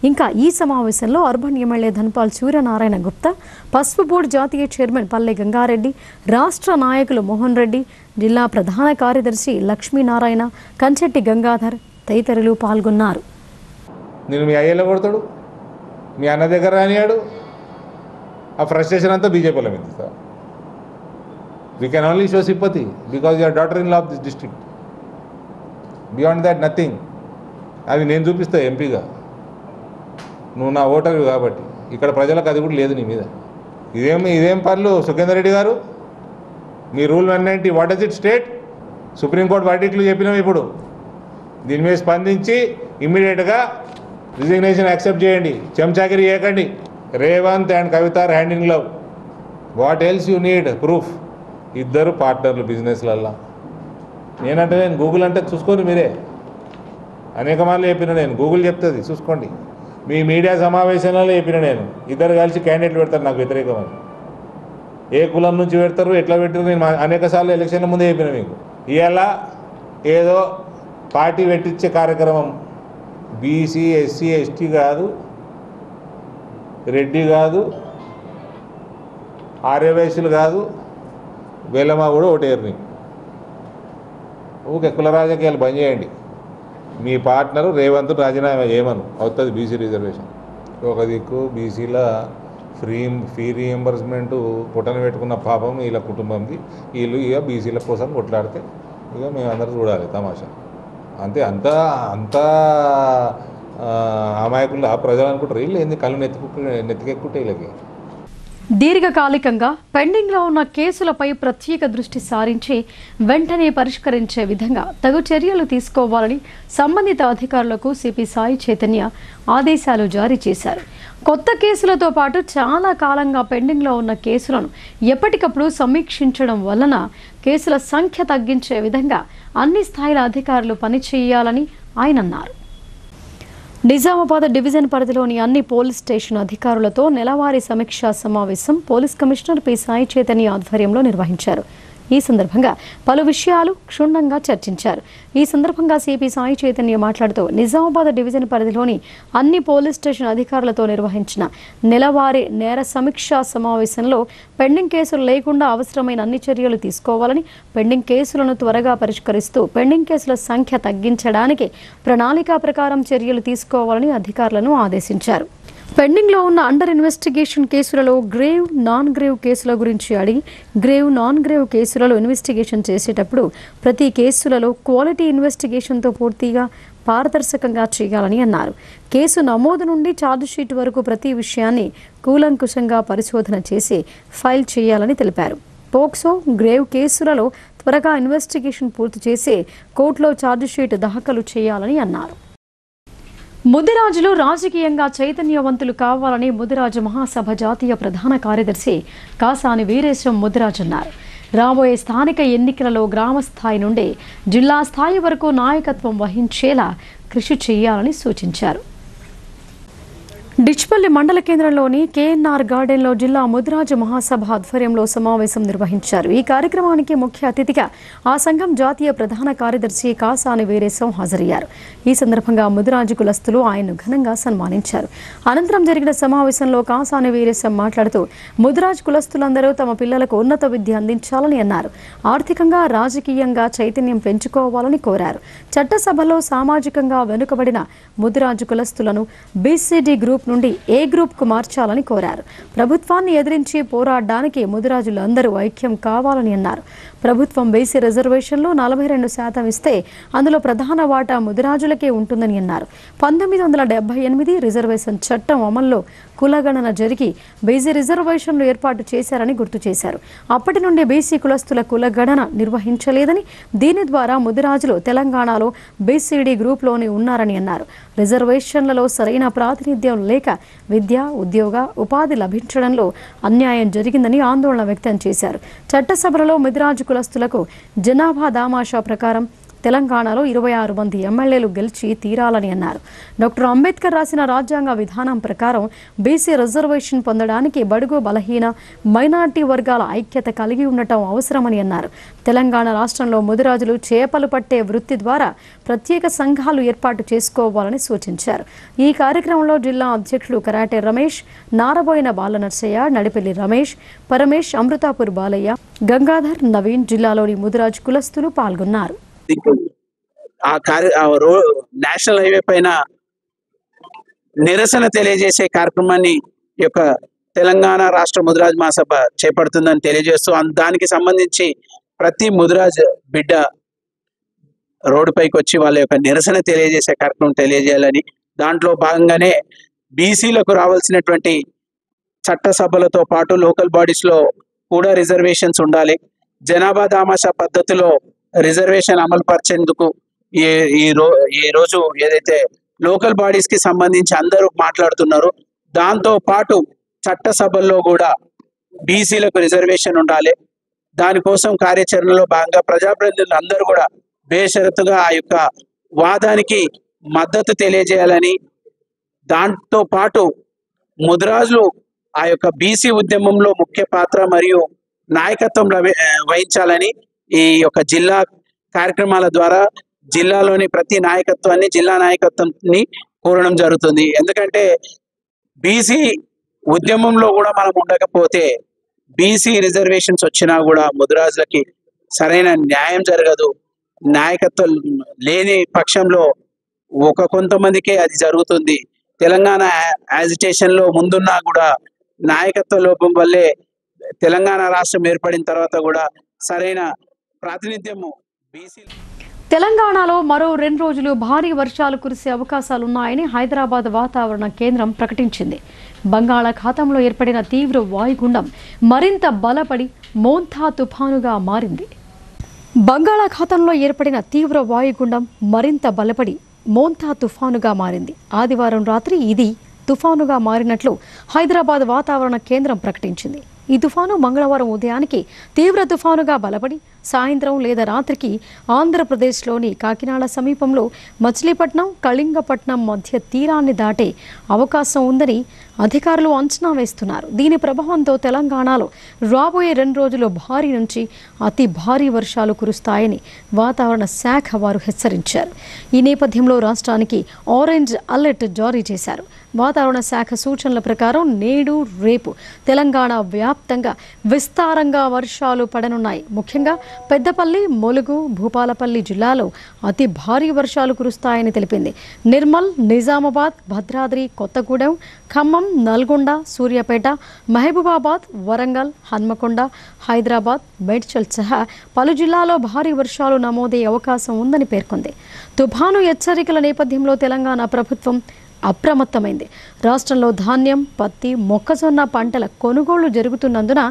S1: ఇంకా ఈ సమావేశంలో అర్బన్ ఎమ్మెల్యే ధన్పాల్ సూర్యనారాయణ గుప్తా, పసుపు బోర్డు జాతీయ చైర్మన్ పల్లె గంగారెడ్డి, రాష్ట్ర నాయకులు మోహన్ రెడ్డి, జిల్లా ప్రధాన కార్యదర్శి లక్ష్మీనారాయణ, కంచెట్టి గంగాధర్ తదితరులు పాల్గొన్నారు.
S5: నేను మీ అయ్యేలో కొడతాడు, మీ అన్న దగ్గర రానియాడు, ఆ ఫ్రస్ట్రేషన్ అంతా బీజేపీలో మీద. We can only show sympathy because you're daughter in law of this district. Beyond that nothing. అది నేను చూపిస్తా ఎంపీగా, నువ్వు నా ఓటరు కాబట్టి. ఇక్కడ ప్రజలకు అది కూడా లేదు నీ మీద. ఇదేం పనులు సుఖేందర్ రెడ్డి గారు? మీ rule 190 what does it state? Supreme court వర్డిక్ట్లు చెప్పినాం. ఇప్పుడు దీని మీద స్పందించి ఇమ్మీడియట్గా రిజిగ్నేషన్ యాక్సెప్ట్ చేయండి. చెంచాగిరి చేయకండి. Revanth and Kavitha are hand in glove. What else you need? Proof. ఇద్దరు పార్ట్నర్లు బిజినెస్లల్లో. నేను గూగుల్ అంటే చూసుకోండి మీరే. అనేక మార్లు చెప్పిన నేను, గూగుల్ చెప్తుంది చూసుకోండి. మీ మీడియా సమావేశంలో చెప్పిన నేను, ఇద్దరు కలిసి క్యాండిడేట్లు పెడతారు నాకు వ్యతిరేకమని. ఏ కులం నుంచి పెడతారు, ఎట్లా పెట్టారు, నేను అనేక సార్లు ఎలక్షన్ల ముందే చెప్పిన మీకు. ఇవాళ ఏదో పార్టీ పెట్టించే కార్యక్రమం బీసీ, ఎస్సీ, ఎస్టీ కాదు, రెడ్డి కాదు, ఆర్యవైశ్యులు కాదు, వేలమ్మ కూడా ఓటేరు. నీకు ఊకే కుల రాజకీయాలు బంద్ చేయండి. మీ పార్ట్నరు రేవంత్ రాజీనామా చేయమను, అవుతుంది బీసీ రిజర్వేషన్. ఒక దిక్కు బీసీల ఫీ రీఎంబర్స్మెంటు పుట్టన పెట్టుకున్న పాపం వీళ్ళ కుటుంబంది. వీళ్ళు ఇక బీసీల కోసం కొట్లాడితే ఇక మేమందరూ చూడాలి తమాషా. అంతే. అంతా అమాయకులు ప్రజలు అనుకుంటారు. వీళ్ళు ఏంది కళ్ళు నెత్తికెక్కుంటే వీళ్ళకి.
S1: దీర్ఘకాలికంగా పెండింగ్లో ఉన్న కేసులపై ప్రత్యేక దృష్టి సారించి వెంటనే పరిష్కరించే విధంగా తగు చర్యలు తీసుకోవాలని సంబంధిత అధికారులకు సిపి సాయి చైతన్య ఆదేశాలు జారీ చేశారు. కొత్త కేసులతో పాటు చాలా కాలంగా పెండింగ్లో ఉన్న కేసులను ఎప్పటికప్పుడు సమీక్షించడం వలన కేసుల సంఖ్య తగ్గించే విధంగా అన్ని స్థాయిల అధికారులు పనిచేయాలని ఆయన అన్నారు. నిజామాబాద్ డివిజన్ పరిధిలోని అన్ని పోలీస్ స్టేషన్ అధికారులతో నెలవారీ సమీక్షా సమావేశం police commissioner P Sai Chaitanya ఆధ్వర్యంలో నిర్వహించారు. ఈ సందర్భంగా పలు విషయాలు క్షుణ్ణంగా చర్చించారు. ఈ సందర్భంగా సిపి సాయి చైతన్య మాట్లాడుతూ నిజామాబాద్ డివిజన్ పరిధిలోని అన్ని పోలీస్ స్టేషన్ అధికారులతో నిర్వహించిన నెలవారీ నేర సమీక్షా సమావేశంలో పెండింగ్ కేసులు లేకుండా అవసరమైన అన్ని చర్యలు తీసుకోవాలని, పెండింగ్ కేసులను త్వరగా పరిష్కరిస్తూ పెండింగ్ కేసుల సంఖ్య తగ్గించడానికి ప్రణాళిక ప్రకారం చర్యలు తీసుకోవాలని అధికారులను ఆదేశించారు. పెండింగ్లో ఉన్న అండర్ ఇన్వెస్టిగేషన్ కేసులలో గ్రేవ్, నాన్ గ్రేవ్ కేసుల గురించి అడిగి గ్రేవ్, నాన్ గ్రేవ్ కేసులలో ఇన్వెస్టిగేషన్ చేసేటప్పుడు ప్రతి కేసులలో క్వాలిటీ ఇన్వెస్టిగేషన్తో పూర్తిగా పారదర్శకంగా చేయాలని అన్నారు. కేసు నమోదు నుండి ఛార్జిషీట్ వరకు ప్రతి విషయాన్ని కూలంకుషంగా పరిశోధన చేసి ఫైల్ చేయాలని తెలిపారు. పోక్సో, గ్రేవ్ కేసులలో త్వరగా ఇన్వెస్టిగేషన్ పూర్తి చేసి కోర్టులో ఛార్జిషీట్ దాఖలు చేయాలని అన్నారు. ముదిరాజులు రాజకీయంగా చైతన్యవంతులు కావాలని ముదిరాజు మహాసభ జాతీయ ప్రధాన కార్యదర్శి కాసాని వీరేశం ముదిరాజు అన్నారు. రాబోయే స్థానిక ఎన్నికలలో గ్రామ స్థాయి నుండి జిల్లా స్థాయి వరకు నాయకత్వం వహించేలా కృషి చేయాలని సూచించారు. డిచ్పల్లి మండల కేంద్రంలోని కేఎన్ఆర్ గార్డెన్లో జిల్లా ముదిరాజు మహాసభ ఆధ్వర్యంలో సమావేశం నిర్వహించారు. ఈ కార్యక్రమానికి ముఖ్య అతిథిగా ఆ సంఘం జాతీయ ప్రధాన కార్యదర్శి కాసాని వీరేశం హాజరయ్యారు. ఈ సందర్భంగా ముదిరాజు కులస్తులు ఆయన్ను ఘనంగా సన్మానించారు. అనంతరం జరిగిన సమావేశంలో కాసాని వీరేశం మాట్లాడుతూ ముదిరాజు కులస్తులందరూ తమ పిల్లలకు ఉన్నత విద్య అందించాలని అన్నారు. ఆర్థికంగా, రాజకీయంగా చైతన్యం పెంచుకోవాలని కోరారు. చట్టసభలో సామాజికంగా వెనుకబడిన ముదిరాజు కులస్తులను బీసీడీ గ్రూప్ నుండి ఏ గ్రూప్కు మార్చాలని కోరారు. ప్రభుత్వాన్ని ఎదిరించి పోరాడడానికి ముదిరాజులందరూ ఐక్యం కావాలని అన్నారు. ప్రభుత్వం బీసీ రిజర్వేషన్లు 42% ఇస్తే అందులో ప్రధాన వాటా ముదిరాజులకే ఉంటుందని అన్నారు. 1978 రిజర్వేషన్ చట్టం అమల్లో కులగణన జరిగి బీసీ రిజర్వేషన్లు ఏర్పాటు చేశారని గుర్తు చేశారు. అప్పటి నుండి బీసీ కులస్తుల కులగణన నిర్వహించలేదని, దీని ద్వారా ముదిరాజులు తెలంగాణలో బీసీడీ గ్రూప్లోనే ఉన్నారని అన్నారు. రిజర్వేషన్లలో సరైన ప్రాతినిధ్యం లేక విద్య, ఉద్యోగ, ఉపాధి లభించడంలో అన్యాయం జరిగిందని ఆందోళన వ్యక్తం చేశారు. చట్టసభలలో ముదిరాజు కులస్తులకు జనాభా దామాషా ప్రకారం తెలంగాణలో 26 మంది ఎమ్మెల్యేలు గెలిచి తీరాలని అన్నారు. డాక్టర్ అంబేద్కర్ రాసిన రాజ్యాంగ విధానం ప్రకారం బీసీ రిజర్వేషన్ పొందడానికి బడుగు బలహీన మైనార్టీ వర్గాల ఐక్యత కలిగి ఉండటం అవసరమని అన్నారు. తెలంగాణ రాష్ట్రంలో ముదిరాజులు చేపలు పట్టే వృత్తి ద్వారా ప్రత్యేక సంఘాలు ఏర్పాటు చేసుకోవాలని సూచించారు. ఈ కార్యక్రమంలో జిల్లా అధ్యక్షులు కరాటే రమేష్, నారబోయిన బాలనర్సయ్య, నడిపెల్లి రమేష్, పరమేష్, అమృతాపూర్ బాలయ్య, గంగాధర్, నవీన్, జిల్లాలోని ముదిరాజు కులస్తులు పాల్గొన్నారు.
S6: నేషనల్ హైవే పైన నిరసన తెలియజేసే కార్యక్రమాన్ని యొక్క తెలంగాణ రాష్ట్ర ముదిరాజ్ మహాసభ చేపడుతుందని తెలియజేస్తూ, దానికి సంబంధించి ప్రతి ముదిరాజ్ బిడ్డ రోడ్డుపైకి వచ్చి వాళ్ళ యొక్క నిరసన తెలియజేసే కార్యక్రమం తెలియజేయాలని, దాంట్లో భాగంగానే బీసీలకు రావాల్సినటువంటి చట్టసభలతో పాటు లోకల్ బాడీస్ లో కూడా రిజర్వేషన్స్ ఉండాలి. జనాభా దామాషా పద్ధతిలో రిజర్వేషన్ అమలు పరిచేందుకు ఈ రోజు ఏదైతే లోకల్ బాడీస్ కి సంబంధించి అందరూ మాట్లాడుతున్నారు, దాంతో పాటు చట్టసభల్లో కూడా బీసీలకు రిజర్వేషన్ ఉండాలి. దానికోసం కార్యాచరణలో భాగంగా ప్రజాప్రతినిధులు అందరూ కూడా బేషరతుగా ఆ యొక్క వాదానికి మద్దతు తెలియజేయాలని, దాంతో పాటు ముదిరాజులు ఆ యొక్క బీసీ ఉద్యమంలో ముఖ్య పాత్ర మరియు నాయకత్వం వహించాలని ఈ యొక్క జిల్లా కార్యక్రమాల ద్వారా జిల్లాలోని ప్రతి నాయకత్వాన్ని, జిల్లా నాయకత్వాన్ని కోరడం జరుగుతుంది. ఎందుకంటే బీసీ ఉద్యమంలో కూడా మనం ఉండకపోతే బీసీ రిజర్వేషన్స్ వచ్చినా కూడా ముదిరాజులకి సరైన న్యాయం జరగదు. నాయకత్వం లేని పక్షంలో కొంతమందికే అది జరుగుతుంది. తెలంగాణ యాజిటేషన్ లో ముందున్నా కూడా నాయకత్వ లోపం వల్లే తెలంగాణ రాష్ట్రం ఏర్పడిన తర్వాత కూడా సరైన ప్రాతినిధ్యము బీసీ.
S1: తెలంగాణలో మరో 2 రోజులు భారీ వర్షాలు కురిసే అవకాశాలున్నాయని హైదరాబాద్ వాతావరణ కేంద్రం ప్రకటించింది. బంగాళాఖాతంలో ఏర్పడిన తీవ్ర వాయుగుండం మరింత బలపడి మోంతా తుఫానుగా మారింది. బంగాళాఖాతంలో ఏర్పడిన తీవ్ర వాయుగుండం మరింత బలపడి మోంతా తుఫానుగా మారింది. ఆదివారం రాత్రి ఇది తుఫానుగా మారినట్లు హైదరాబాద్ వాతావరణ కేంద్రం ప్రకటించింది. ఈ తుఫాను మంగళవారం ఉదయానికి తీవ్ర తుఫానుగా బలపడి సాయంత్రం లేదా రాత్రికి ఆంధ్రప్రదేశ్లోని కాకినాడ సమీపంలో మచిలీపట్నం, కళింగపట్నం మధ్య తీరాన్ని దాటే అవకాశం ఉందని అధికారులు అంచనా వేస్తున్నారు. దీని ప్రభావంతో తెలంగాణలో రాబోయే 2 రోజులు భారీ నుంచి అతి భారీ వర్షాలు కురుస్తాయని వాతావరణ శాఖ వారు హెచ్చరించారు. ఈ నేపథ్యంలో రాష్ట్రానికి ఆరెంజ్ అలర్ట్ జారీ చేశారు. వాతావరణ శాఖ సూచనల ప్రకారం నేడు, రేపు తెలంగాణ వ్యాప్తంగా విస్తారంగా వర్షాలు పడనున్నాయి. ముఖ్యంగా పెద్దపల్లి, ములుగు, భూపాలపల్లి జిల్లాలో అతి భారీ వర్షాలు కురుస్తాయని తెలిపింది. నిర్మల్, నిజామాబాద్, భద్రాద్రి, కొత్తగూడెం, ఖమ్మం, నల్గొండ, సూర్యాపేట, మహబూబాబాద్, వరంగల్, హన్మకొండ, హైదరాబాద్, మేడ్చల్ సహా పలు జిల్లాల్లో భారీ వర్షాలు నమోదయ్యే అవకాశం ఉందని పేర్కొంది. తుఫాను హెచ్చరికల నేపథ్యంలో తెలంగాణ ప్రభుత్వం అప్రమత్తమైంది. రాష్ట్రంలో ధాన్యం, పత్తి, మొక్కజొన్న పంటల కొనుగోళ్లు జరుగుతున్నందున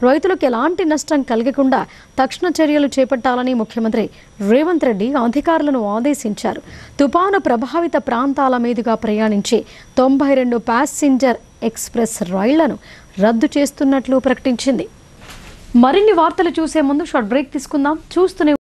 S1: రైతులకు ఎలాంటి నష్టం కలగకుండా తక్షణ చర్యలు చేపట్టాలని ముఖ్యమంత్రి రేవంత్ రెడ్డి అధికారులను ఆదేశించారు. తుపాను ప్రభావిత ప్రాంతాల మీదుగా ప్రయాణించే 92 ప్యాసింజర్ ఎక్స్ప్రెస్ రైళ్లను రద్దు చేస్తున్నట్లు ప్రకటించింది. మరిన్ని వార్తలు చూసే ముందు షార్ట్ బ్రేక్ తీసుకుందాం. చూస్తూనే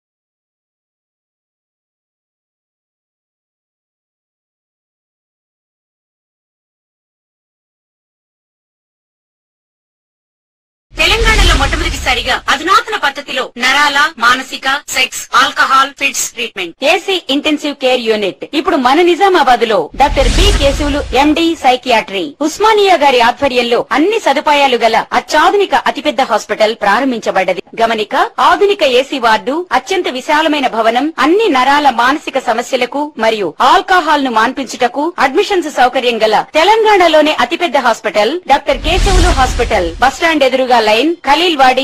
S7: తెలంగాణలో మొట్టమొదటి మొదటిసారిగా అధునాతన పద్ధతిలో నరాల, మానసిక, sex, alcohol, fits treatment, AC intensive care unit ఇప్పుడు మన నిజామాబాద్ లో doctor B Keshavulu MD psychiatry Osmania గారి ఆధ్వర్యంలో అన్ని సదుపాయాలు గల అత్యాధునిక అతిపెద్ద హాస్పిటల్ ప్రారంభించబడ్డది. గమనిక, ఆధునిక ఏసీ వార్డు, అత్యంత విశాలమైన భవనం, అన్ని నరాల మానసిక సమస్యలకు మరియు ఆల్కహాల్ ను మాన్పించుటకు అడ్మిషన్స్ సౌకర్యం గల తెలంగాణలోనే అతిపెద్ద hospital doctor Keshavulu hospital, bus stand ఎదురుగా లైన్, ఖలీల్వాడి.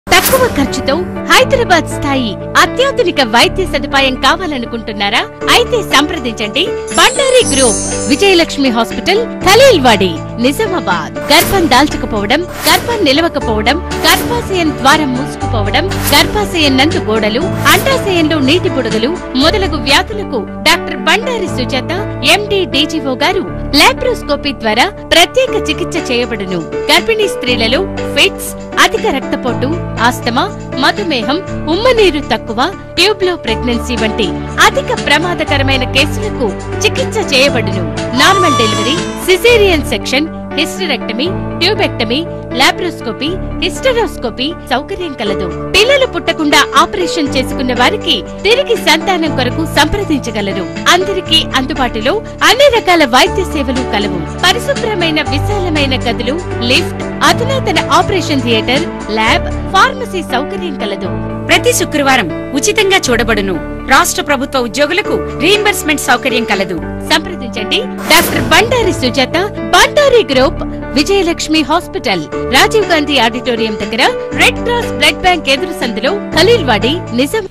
S8: తక్కువ ఖర్చుతో హైదరాబాద్ స్థాయి అత్యాధునిక వైద్య సదుపాయం కావాలనుకుంటున్నారా? అయితే సంప్రదించండి బండారి గ్రూప్, విజయలక్ష్మి హాస్పిటల్, ఖలీల్వాడి, నిజామాబాద్. గర్భం దాల్చకపోవడం, గర్భం నిలవకపోవడం, గర్భాశయం ద్వారం మూసుకుపోవడం, గర్భాశయం నందు గోడలు, అండాశయంలో నీటి బుడగలు మొదలగు వ్యాధులకు డాక్టర్ బండారి సుజాత ఎండి డీజీఓ గారు లాప్రోస్కోపీ ద్వారా ప్రత్యేక చికిత్స చేయబడును. గర్భిణీ స్త్రీలలో ఫిట్స్, అధిక రక్తపోటు, ఆస్తమా, మధుమేహం, ఉమ్మనీరు తక్కువ, ట్యూబ్ లో ప్రెగ్నెన్సీ వంటి అధిక ప్రమాదకరమైన కేసులకు చికిత్స చేయబడును. Normal delivery, caesarean section, hysterectomy, tubectomy, laparoscopy, hysteroscopy సౌకర్యం కలదు. పిల్లలు పుట్టకుండా ఆపరేషన్ చేసుకున్న వారికి తిరిగి సంతానం కొరకు సంప్రదించగలరు. అందరికీ అందుబాటులో అన్ని రకాల వైద్య సేవలు కలవు. పరిశుభ్రమైన విశాలమైన గదులు, లిఫ్ట్, అధునాతన ఆపరేషన్ థియేటర్, ల్యాబ్, ఫార్మసీ సౌకర్యం కలదు.
S7: ప్రతి శుక్రవారం ఉచితంగా చూడబడును. రాష్ట్ర ప్రభుత్వ ఉద్యోగులకు రీయింబర్స్మెంట్ సౌకర్యం కలదు.
S8: సంప్రదించండి doctor Bandari Sujatha, Bandari group, Vijayalakshmi hospital, Rajiv Gandhi auditorium దగ్గర, రెడ్ క్రాస్ బ్లడ్ బ్యాంక్ ఎదురు సందులో, Khaleelwadi, Nizam.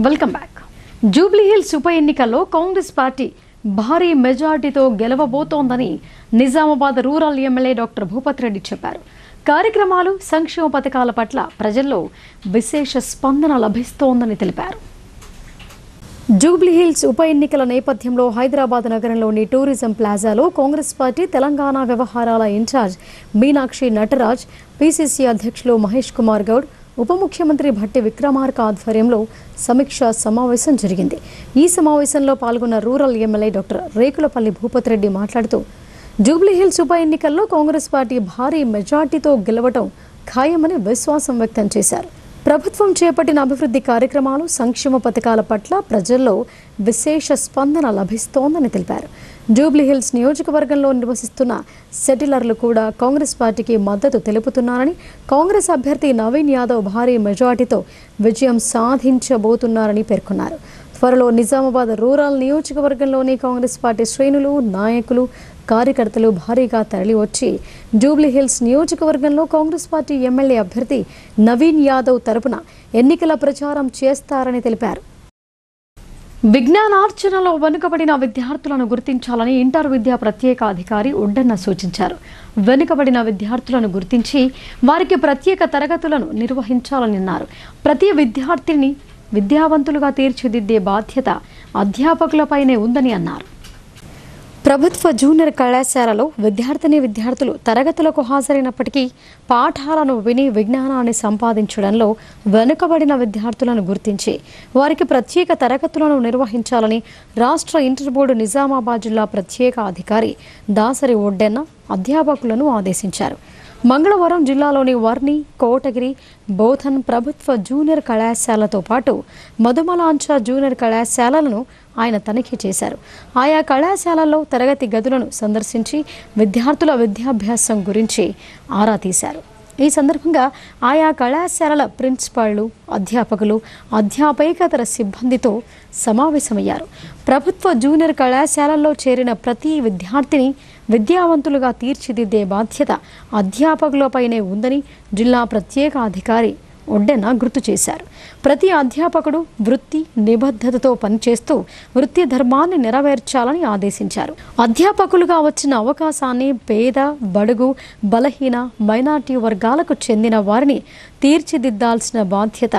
S1: Welcome back. Jubilee Hills ఉప ఎన్నికల్లో కాంగ్రెస్ పార్టీ భారీ మెజార్టీతో గెలవబోతోందని Nizamabad rural MLA doctor Bhupat Reddy చెప్పారు. కార్యక్రమాలు, సంక్షేమ పథకాల పట్ల ప్రజల్లో విశేష స్పందన లభిస్తోందని తెలిపారు. జూబ్లీహిల్స్ ఉప ఎన్నికల నేపథ్యంలో హైదరాబాద్ నగరంలోని టూరిజం ప్లాజాలో కాంగ్రెస్ పార్టీ తెలంగాణ వ్యవహారాల ఇన్ఛార్జ్ మీనాక్షి నటరాజ్, పిసిసి అధ్యక్షులు మహేష్ కుమార్ గౌడ్, ఉప ముఖ్యమంత్రి భట్టి విక్రమార్క ఆధ్వర్యంలో సమీక్షా సమావేశం జరిగింది. ఈ సమావేశంలో పాల్గొన్న rural MLA doctor Rekulapalli Bhupath Reddy మాట్లాడుతూ జూబ్లీహిల్స్ ఉప ఎన్నికల్లో కాంగ్రెస్ పార్టీ భారీ మెజార్టీతో గెలవటం ఖాయమని విశ్వాసం వ్యక్తం చేశారు. ప్రభుత్వం చేపట్టిన అభివృద్ధి కార్యక్రమాలు, సంక్షేమ పథకాల పట్ల ప్రజల్లో విశేష స్పందన లభిస్తోందని తెలిపారు. జూబ్లీహిల్స్ నియోజకవర్గంలో నివసిస్తున్న సెటిలర్లు కూడా కాంగ్రెస్ పార్టీకి మద్దతు తెలుపుతున్నారని, కాంగ్రెస్ అభ్యర్థి నవీన్ యాదవ్ భారీ మెజార్టీతో విజయం సాధించబోతున్నారని పేర్కొన్నారు. త్వరలో నిజామాబాద్ రూరల్ నియోజకవర్గంలోని కాంగ్రెస్ పార్టీ శ్రేణులు, నాయకులు, కార్యకర్తలు భారీగా తరలివచ్చి జూబ్లీహిల్స్ నియోజకవర్గంలో కాంగ్రెస్ పార్టీ ఎమ్మెల్యే అభ్యర్థి నవీన్ యాదవ్ తరపున ఎన్నికల ప్రచారం చేస్తారని తెలిపారు. విజ్ఞానార్జనలో వెనుకబడిన విద్యార్థులను గుర్తించాలని ఇంటర్ విద్యా ప్రత్యేక అధికారి ఒడ్డన్న సూచించారు. వెనుకబడిన విద్యార్థులను గుర్తించి వారికి ప్రత్యేక తరగతులను నిర్వహించాలని అన్నారు. ప్రతి విద్యార్థిని విద్యావంతులుగా తీర్చిదిద్దే బాధ్యత అధ్యాపకులపైనే ఉందని అన్నారు. ప్రభుత్వ జూనియర్ కళాశాలలో విద్యార్థులు తరగతులకు హాజరైనప్పటికీ పాఠాలను విని విజ్ఞానాన్ని సంపాదించడంలో వెనుకబడిన విద్యార్థులను గుర్తించి వారికి ప్రత్యేక తరగతులను నిర్వహించాలని రాష్ట్ర ఇంటర్ బోర్డు నిజామాబాద్ జిల్లా ప్రత్యేక అధికారి దాసరి ఒడ్డెన్న అధ్యాపకులను ఆదేశించారు. మంగళవారం జిల్లాలోని వర్ణి, కోటగిరి, బోధన్ ప్రభుత్వ జూనియర్ కళాశాలతో పాటు మధుమలాంచ జూనియర్ కళాశాలలను ఆయన తనిఖీ చేశారు. ఆయా కళాశాలల్లో తరగతి గదులను సందర్శించి విద్యార్థుల విద్యాభ్యాసం గురించి ఆరా తీశారు. ఈ సందర్భంగా ఆయా కళాశాలల ప్రిన్సిపాళ్లు, అధ్యాపకులు, అధ్యాపేతర సిబ్బందితో సమావేశమయ్యారు. ప్రభుత్వ జూనియర్ కళాశాలల్లో చేరిన ప్రతి విద్యార్థిని విద్యావంతులుగా తీర్చిదిద్దే బాధ్యత అధ్యాపకులపైనే ఉందని జిల్లా ప్రత్యేక అధికారి ఒడ్డెన గుర్తు చేశారు. ప్రతి అధ్యాపకుడు వృత్తి నిబద్ధతతో పనిచేస్తూ వృత్తి ధర్మాన్ని నెరవేర్చాలని ఆదేశించారు. అధ్యాపకులుగా వచ్చిన అవకాశాన్ని పేద, బడుగు, బలహీన, మైనార్టీ వర్గాలకు చెందిన వారిని తీర్చిదిద్దాల్సిన బాధ్యత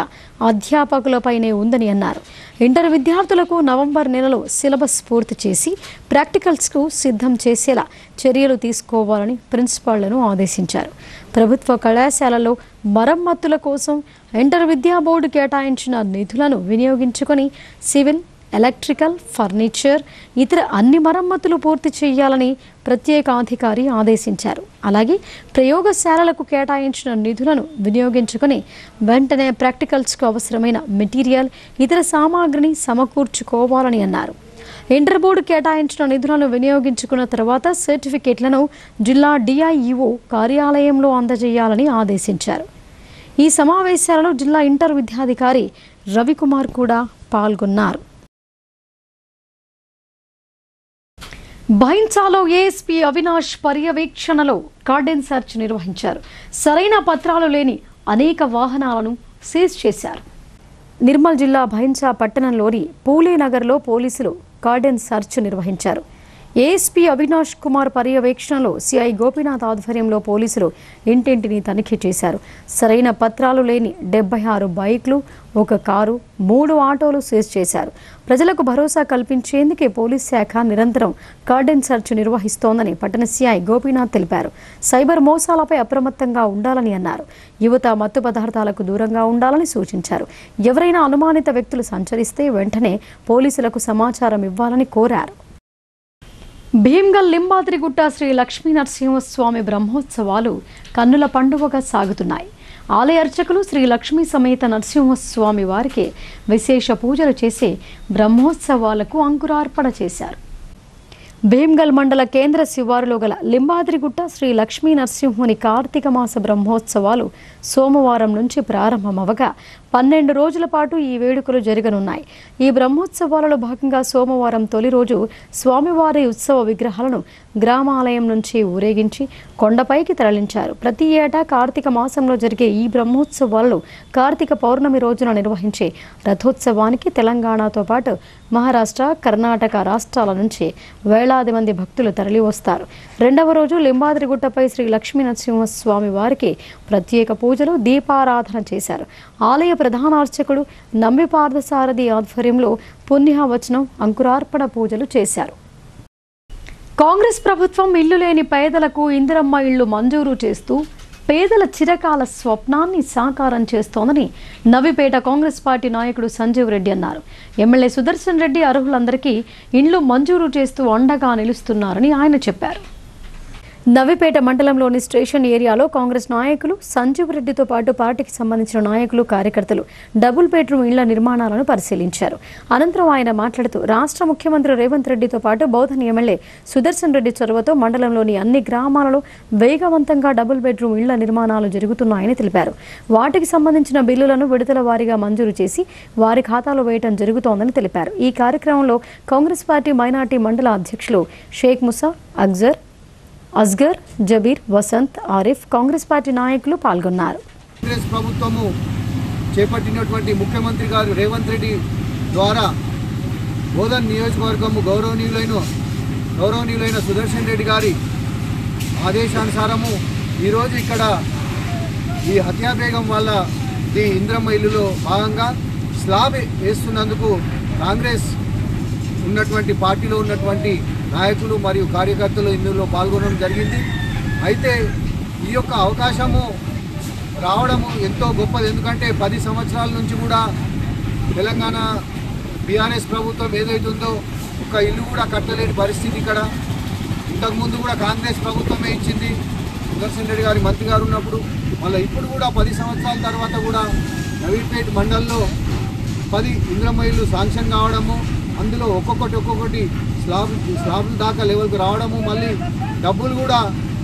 S1: అధ్యాపకులపైనే ఉందని అన్నారు. ఇంటర్ విద్యార్థులకు నవంబర్ నెలలో సిలబస్ పూర్తి చేసి ప్రాక్టికల్స్కు సిద్ధం చేసేలా చర్యలు తీసుకోవాలని ప్రిన్సిపాళ్లను ఆదేశించారు. ప్రభుత్వ కళాశాలలో మరమ్మతుల కోసం ఇంటర్ విద్యా బోర్డు కేటాయించిన నిధులను వినియోగించుకొని సివిల్, ఎలక్ట్రికల్, ఫర్నిచర్, ఇతర అన్ని మరమ్మతులు పూర్తి చేయాలని ప్రత్యేక అధికారి ఆదేశించారు. అలాగే ప్రయోగశాలలకు కేటాయించిన నిధులను వినియోగించుకుని వెంటనే ప్రాక్టికల్స్కు అవసరమైన మెటీరియల్, ఇతర సామాగ్రిని సమకూర్చుకోవాలని అన్నారు. ఇంటర్ బోర్డు కేటాయించిన నిధులను వినియోగించుకున్న తర్వాత సర్టిఫికేట్లను జిల్లా డిఐఈఓ కార్యాలయంలో అందజేయాలని ఆదేశించారు. ఈ సమావేశాలలో జిల్లా ఇంటర్ విద్యాధికారి రవికుమార్ కూడా పాల్గొన్నారు. భైంసాలో ఏఎస్పీ అవినాష్ పర్యవేక్షణలో కార్డెన్ సెర్చ్ నిర్వహించారు. సరైన పత్రాలు లేని అనేక వాహనాలను సీజ్ చేశారు. నిర్మల్ జిల్లా భైంసా పట్టణంలోని పూలే నగర్లో పోలీసులు కార్డెన్ సెర్చ్ నిర్వహించారు. ఏఎస్పీ అవినాష్ కుమార్ పర్యవేక్షణలో సిఐ గోపీనాథ్ ఆధ్వర్యంలో పోలీసులు ఇంటింటిని తనిఖీ చేశారు. సరైన పత్రాలు లేని 76 బైక్లు, 1 కారు, 3 ఆటోలు సీజ్ చేశారు. ప్రజలకు భరోసా కల్పించేందుకే పోలీస్ శాఖ నిరంతరం కార్డెన్ సెర్చ్ నిర్వహిస్తోందని పట్టణ సిఐ గోపీనాథ్ తెలిపారు. సైబర్ మోసాలపై అప్రమత్తంగా ఉండాలని అన్నారు. యువత మత్తు పదార్థాలకు దూరంగా ఉండాలని సూచించారు. ఎవరైనా అనుమానిత వ్యక్తులు సంచరిస్తే వెంటనే పోలీసులకు సమాచారం ఇవ్వాలని కోరారు. భీమ్గల్ లింబాద్రిగుట్ట శ్రీ లక్ష్మీ నరసింహస్వామి బ్రహ్మోత్సవాలు కన్నుల పండుగగా సాగుతున్నాయి. ఆలయ అర్చకులు శ్రీ లక్ష్మీ సమేత నరసింహస్వామి వారికి విశేష పూజలు చేసి బ్రహ్మోత్సవాలకు అంకురార్పణ చేశారు. భీమ్గల్ మండల కేంద్ర శివారులో గల లింబాద్రిగుట్ట శ్రీ లక్ష్మీ నరసింహుని కార్తీక మాస బ్రహ్మోత్సవాలు సోమవారం నుంచి ప్రారంభమవగా 12 రోజుల పాటు ఈ వేడుకలు జరగనున్నాయి. ఈ బ్రహ్మోత్సవాలలో భాగంగా సోమవారం తొలి రోజు స్వామివారి ఉత్సవ విగ్రహాలను గ్రామాలయం నుంచి ఊరేగించి కొండపైకి తరలించారు. ప్రతి ఏటా కార్తీక మాసంలో జరిగే ఈ బ్రహ్మోత్సవాలను కార్తీక పౌర్ణమి రోజున నిర్వహించే రథోత్సవానికి తెలంగాణతో పాటు మహారాష్ట్ర, కర్ణాటక రాష్ట్రాల నుంచి వేలాది మంది భక్తులు తరలి వస్తారు. రెండవ రోజు లింబాద్రిగుట్టపై శ్రీ లక్ష్మీ నరసింహస్వామి వారికి ప్రత్యేక పూజలు, దీపారాధన చేశారు. ఆలయ ప్రధాన అర్చకుడు నంబి పార్థసారథి ఆధ్వర్యంలో పుణ్యవచనం, అంకురార్పణ పూజలు చేశారు. కాంగ్రెస్ ప్రభుత్వం ఇల్లు లేని పేదలకు ఇందిరమ్మ ఇళ్లు మంజూరు చేస్తూ పేదల చిరకాల స్వప్నాన్ని సాకారం చేస్తోందని నవిపేట కాంగ్రెస్ పార్టీ నాయకుడు సంజీవ్ రెడ్డి అన్నారు. ఎమ్మెల్యే సుదర్శన్ రెడ్డి అర్హులందరికీ ఇండ్లు మంజూరు చేస్తూ అండగా నిలుస్తున్నారని ఆయన చెప్పారు. నవిపేట మండలంలోని స్టేషన్ ఏరియాలో కాంగ్రెస్ నాయకులు సంజీవ్ రెడ్డితో పాటు పార్టీకి సంబంధించిన నాయకులు, కార్యకర్తలు డబుల్ బెడ్రూమ్ ఇళ్ల నిర్మాణాలను పరిశీలించారు. అనంతరం ఆయన మాట్లాడుతూ రాష్ట్ర ముఖ్యమంత్రి రేవంత్ రెడ్డితో పాటు బౌద్ధన్ ఎమ్మెల్యే సుదర్శన్ రెడ్డి చొరవతో మండలంలోని అన్ని గ్రామాలలో వేగవంతంగా డబుల్ బెడ్రూమ్ ఇళ్ల నిర్మాణాలు జరుగుతున్నాయని తెలిపారు. వాటికి సంబంధించిన బిల్లులను విడతల వారీగా మంజూరు చేసి వారి ఖాతాలో వేయడం జరుగుతోందని తెలిపారు. ఈ కార్యక్రమంలో కాంగ్రెస్ పార్టీ మైనార్టీ మండల అధ్యక్షులు షేక్ ముసా, అస్గర్, జబీర్, వసంత్, ఆరిఫ్, కాంగ్రెస్ పార్టీ నాయకులు పాల్గొన్నారు.
S9: కాంగ్రెస్ ప్రభుత్వము చేపట్టినటువంటి ముఖ్యమంత్రి గారు రేవంత్ రెడ్డి ద్వారా బోధన్ నియోజకవర్గము గౌరవనీయులైన సుదర్శన్ రెడ్డి గారి ఆదేశానుసారము ఈరోజు ఇక్కడ ఈ హత్యాబేగం వల్ల ఈ ఇంద్రమ్మ ఇల్లులో భాగంగా స్లాబ్ వేస్తున్నందుకు కాంగ్రెస్ ఉన్నటువంటి పార్టీలో ఉన్నటువంటి నాయకులు మరియు కార్యకర్తలు ఇందులో పాల్గొనడం జరిగింది. అయితే ఈ యొక్క అవకాశము రావడము ఎంతో గొప్పది. ఎందుకంటే 10 సంవత్సరాల నుంచి కూడా తెలంగాణ బీఆర్ఎస్ ప్రభుత్వం ఏదైతుందో ఒక ఇల్లు కూడా కట్టలేని పరిస్థితి. ఇక్కడ ఇంతకుముందు కూడా కాంగ్రెస్ ప్రభుత్వమే ఇచ్చింది సుదర్శన్ రెడ్డి గారి మంత్రి గారు ఉన్నప్పుడు. మళ్ళీ ఇప్పుడు కూడా 10 సంవత్సరాల తర్వాత కూడా నవీపేట మండలంలో 10 ఇంద్రమ్మ ఇల్లు శాంక్షన్ కావడము, అందులో ఒక్కొక్కటి స్లాబ్ దాకా లెవెల్కి రావడము, మళ్ళీ డబ్బులు కూడా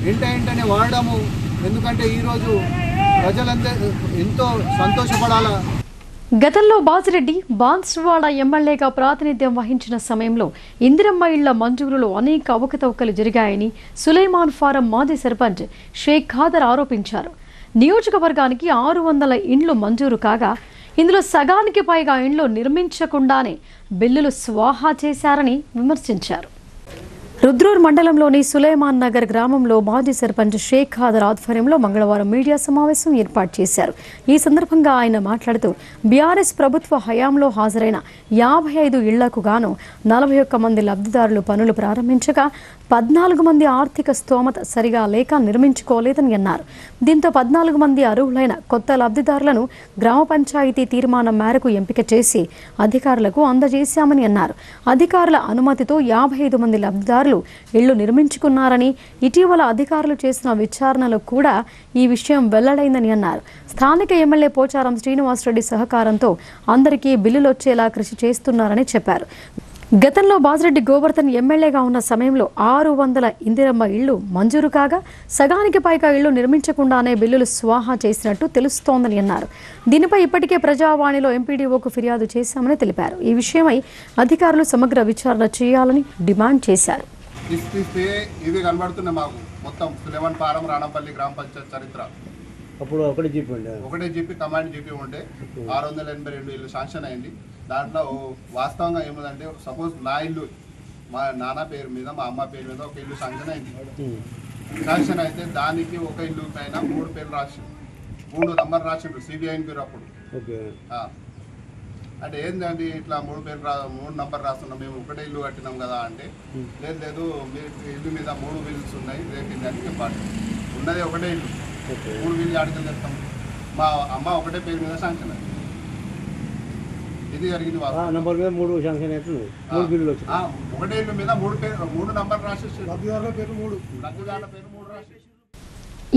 S9: వెంటనే వాడడము. ఎందుకంటే ఈరోజు ప్రజలందరూ ఎంతో సంతోషపడాలా.
S1: గతంలో బాజిరెడ్డి బాన్స్వాడ ఎమ్మెల్యేగా ప్రాతినిధ్యం వహించిన సమయంలో ఇందిరమ్మ ఇళ్ల మంజూరులో అనేక అవకతవకలు జరిగాయని సులైమాన్ ఫారం మాజీ సర్పంచ్ షేక్ ఖాదర్ ఆరోపించారు. నియోజకవర్గానికి 600 ఇండ్లు మంజూరు కాగా ఇందులో సగానికి పైగా ఇండ్లు నిర్మించకుండానే బిల్లులు స్వాహా చేశారని విమర్శించారు. రుద్రూర్ మండలంలోని సులైమాన్ నగర్ గ్రామంలో మాజీ సర్పంచ్ షేక్ ఖాదర్ ఆధ్వర్యంలో మంగళవారం మీడియా సమావేశం ఏర్పాటు చేశారు. ఈ సందర్భంగా ఆయన మాట్లాడుతూ బీఆర్ఎస్ ప్రభుత్వ హయాంలో హాజరైన 55 ఇళ్లకు గాను 41 మంది లబ్ధిదారులు పనులు ప్రారంభించగా 14 మంది ఆర్థిక స్తోమత సరిగా లేక నిర్మించుకోలేదని అన్నారు. దీంతో 14 మంది అర్హులైన కొత్త లబ్ధిదారులను గ్రామ పంచాయతీ తీర్మానం మేరకు ఎంపిక చేసి అధికారులకు అందజేశామని అన్నారు. అధికారుల అనుమతితో 55 మంది లబ్ధిదారులు ఇళ్లు నిర్మించుకున్నారని, ఇటీవల అధికారులు చేసిన విచారణలో కూడా ఈ విషయం వెల్లడైందని అన్నారు. స్థానిక ఎమ్మెల్యే పోచారం శ్రీనివాసరెడ్డి సహకారంతో అందరికీ బిల్లులు వచ్చేలా కృషి చేస్తున్నారని చెప్పారు. గతంలో బాజిరెడ్డి గోవర్ధన్ ఎమ్మెల్యేగా ఉన్న సమయంలో 600 ఇందిరమ్మ ఇళ్లు మంజూరు కాగా సగానికి పైగా ఇళ్లు నిర్మించకుండానే బిల్లులు స్వాహా చేసినట్టు తెలుస్తోందని అన్నారు. దీనిపై ఇప్పటికే ప్రజావాణిలో ఎంపీడీఓకు ఫిర్యాదు చేశామని తెలిపారు. ఈ విషయమై అధికారులు సమగ్ర విచారణ చేయాలని డిమాండ్ చేశారు.
S10: ఇది కనబడుతున్న మాకు మొత్తం 11 పారం రాణంపల్లి గ్రామ పంచాయతీ చరిత్ర
S11: అప్పుడు ఒకటే
S10: జీపీ కమాండ్ జీపీ ఉంటే 682 ఇల్లు శాంక్షన్ అయింది. దాంట్లో వాస్తవంగా ఏముందంటే సపోజ్ నా ఇల్లు మా నాన్న పేరు మీద మా అమ్మ పేరు మీద ఒక ఇల్లు శాంక్షన్ అయింది. శాంక్షన్ అయితే దానికి ఒక ఇల్లు పైన 3 పేర్లు రాసిండు, 3 నంబర్ రాసిండు సిబిఐ పేరు అప్పుడు. అంటే ఏంటంటే ఇట్లా 3 నంబర్ రాస్తున్నాం, మేము ఒకటే ఇల్లు కట్టినాం కదా అంటే లేదు మీరు ఇల్లు మీద 3 బిల్స్ ఉన్నాయి రేపింది అని చెప్పాలి. ఉన్నది ఒకటే ఇల్లు, 3 బిల్లు ఆడికి తెస్తాం. మా అమ్మ ఒకటే పేరు మీద శాంక్షన్ అయింది. ఇది జరిగింది.
S11: నంబర్ మీద 3 శాంక్షన్ అవుతుంది, 3 బిల్లులు వచ్చాయి.
S10: ఒకటే ఇల్లు మీద 3 నంబర్ రాసేసి లబ్ధిదారుల పేరు 3 రాసేసి.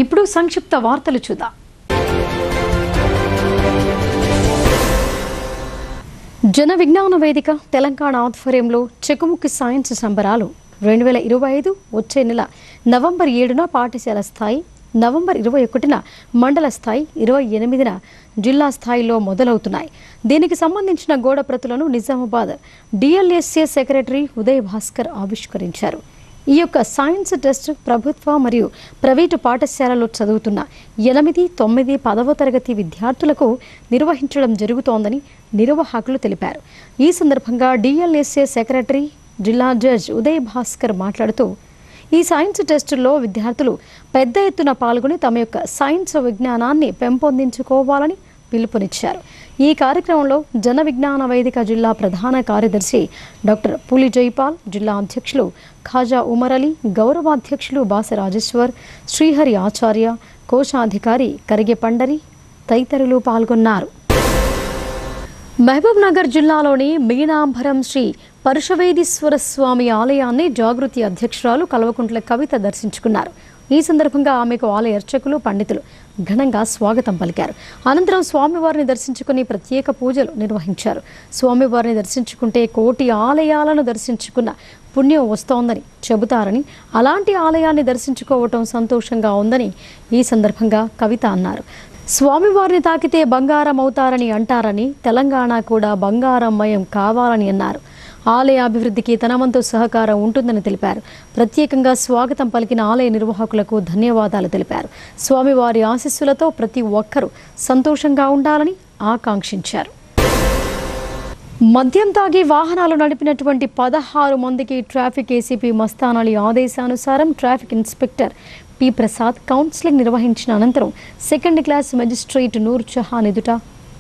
S1: ఇప్పుడు సంక్షిప్త వార్తలు చూద్దాం. జన విజ్ఞాన వేదిక తెలంగాణ ఆధ్వర్యంలో చెకుముక్కి సైన్స్ సంబరాలు 2025 వచ్చే నెల నవంబర్ 7న పాఠశాల స్థాయి, నవంబర్ 21న మండల స్థాయి, 28న జిల్లా స్థాయిలో మొదలవుతున్నాయి. దీనికి సంబంధించిన గోడ ప్రతులను నిజామాబాద్ డిఎల్ఎస్ఏ సెక్రటరీ ఉదయ్ భాస్కర్ ఆవిష్కరించారు. ఈ యొక్క సైన్స్ టెస్ట్ ప్రభుత్వ మరియు ప్రైవేటు పాఠశాలలో చదువుతున్న 8, 9, 10వ తరగతి విద్యార్థులకు నిర్వహించడం జరుగుతోందని నిర్వాహకులు తెలిపారు. ఈ సందర్భంగా డిఎల్ఎస్ఏ సెక్రటరీ జిల్లా జడ్జ్ ఉదయ్ భాస్కర్ మాట్లాడుతూ ఈ సైన్స్ టెస్టుల్లో విద్యార్థులు పెద్ద ఎత్తున పాల్గొని తమ యొక్క సైన్స్ విజ్ఞానాన్ని పెంపొందించుకోవాలని పిలుపునిచ్చారు. ఈ కార్యక్రమంలో జన విజ్ఞాన వేదిక జిల్లా ప్రధాన కార్యదర్శి డాక్టర్ పులి జైపాల్, జిల్లా అధ్యక్షులు ఖాజా ఉమర్ అలీ, గౌరవాధ్యక్షులు బాస రాజేశ్వర్, శ్రీహరి ఆచార్య, కోశాధికారి కరిగే పండరి తదితరులు పాల్గొన్నారు. మహబూబ్ నగర్ జిల్లాలోని మీనాంబరం శ్రీ పరుషవేదీశ్వర స్వామి ఆలయాన్ని జాగృతి అధ్యక్షురాలు కల్వకుంట్ల కవిత దర్శించుకున్నారు. ఈ సందర్భంగా ఆమెకు ఆలయ అర్చకులు, పండితులు ఘనంగా స్వాగతం పలికారు. అనంతరం స్వామివారిని దర్శించుకుని ప్రత్యేక పూజలు నిర్వహించారు. స్వామివారిని దర్శించుకుంటే 1 కోటి ఆలయాలను దర్శించుకున్న పుణ్యం వస్తోందని చెబుతారని, అలాంటి ఆలయాన్ని దర్శించుకోవటం సంతోషంగా ఉందని ఈ సందర్భంగా కవిత అన్నారు. స్వామివారిని తాకితే బంగారం అవుతారని అంటారని, తెలంగాణ కూడా బంగారమయం కావాలని అన్నారు. ఆలయ అభివృద్ధికి తన వంతు సహకారం ఉంటుందని తెలిపారు. ప్రత్యేకంగా స్వాగతం పలికిన ఆలయ నిర్వాహకులకు ధన్యవాదాలు తెలిపారు. స్వామివారి ఆశీస్సులతో ప్రతి ఒక్కరూ సంతోషంగా ఉండాలని ఆకాంక్షించారు. మద్యం తాగి వాహనాలు నడిపినటువంటి 16 మందికి ట్రాఫిక్ ఏసీపీ మస్తాన్ అలీ ఆదేశానుసారం traffic inspector P Prasad counselling నిర్వహించిన అనంతరం 2nd class magistrate Noor Jahan ఎదుట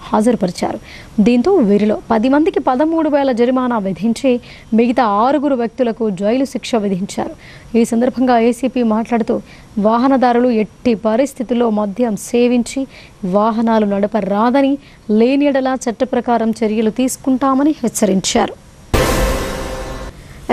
S1: హాజరుపరిచారు. దీంతో వీరిలో 10 మందికి 13,000 జరిమానా విధించి మిగతా 6 వ్యక్తులకు జైలు శిక్ష విధించారు. ఈ సందర్భంగా ఏసీపీ మాట్లాడుతూ వాహనదారులు ఎట్టి పరిస్థితుల్లో మద్యం సేవించి వాహనాలు నడపరాదని, లేని యెడల చట్ట ప్రకారం చర్యలు తీసుకుంటామని హెచ్చరించారు.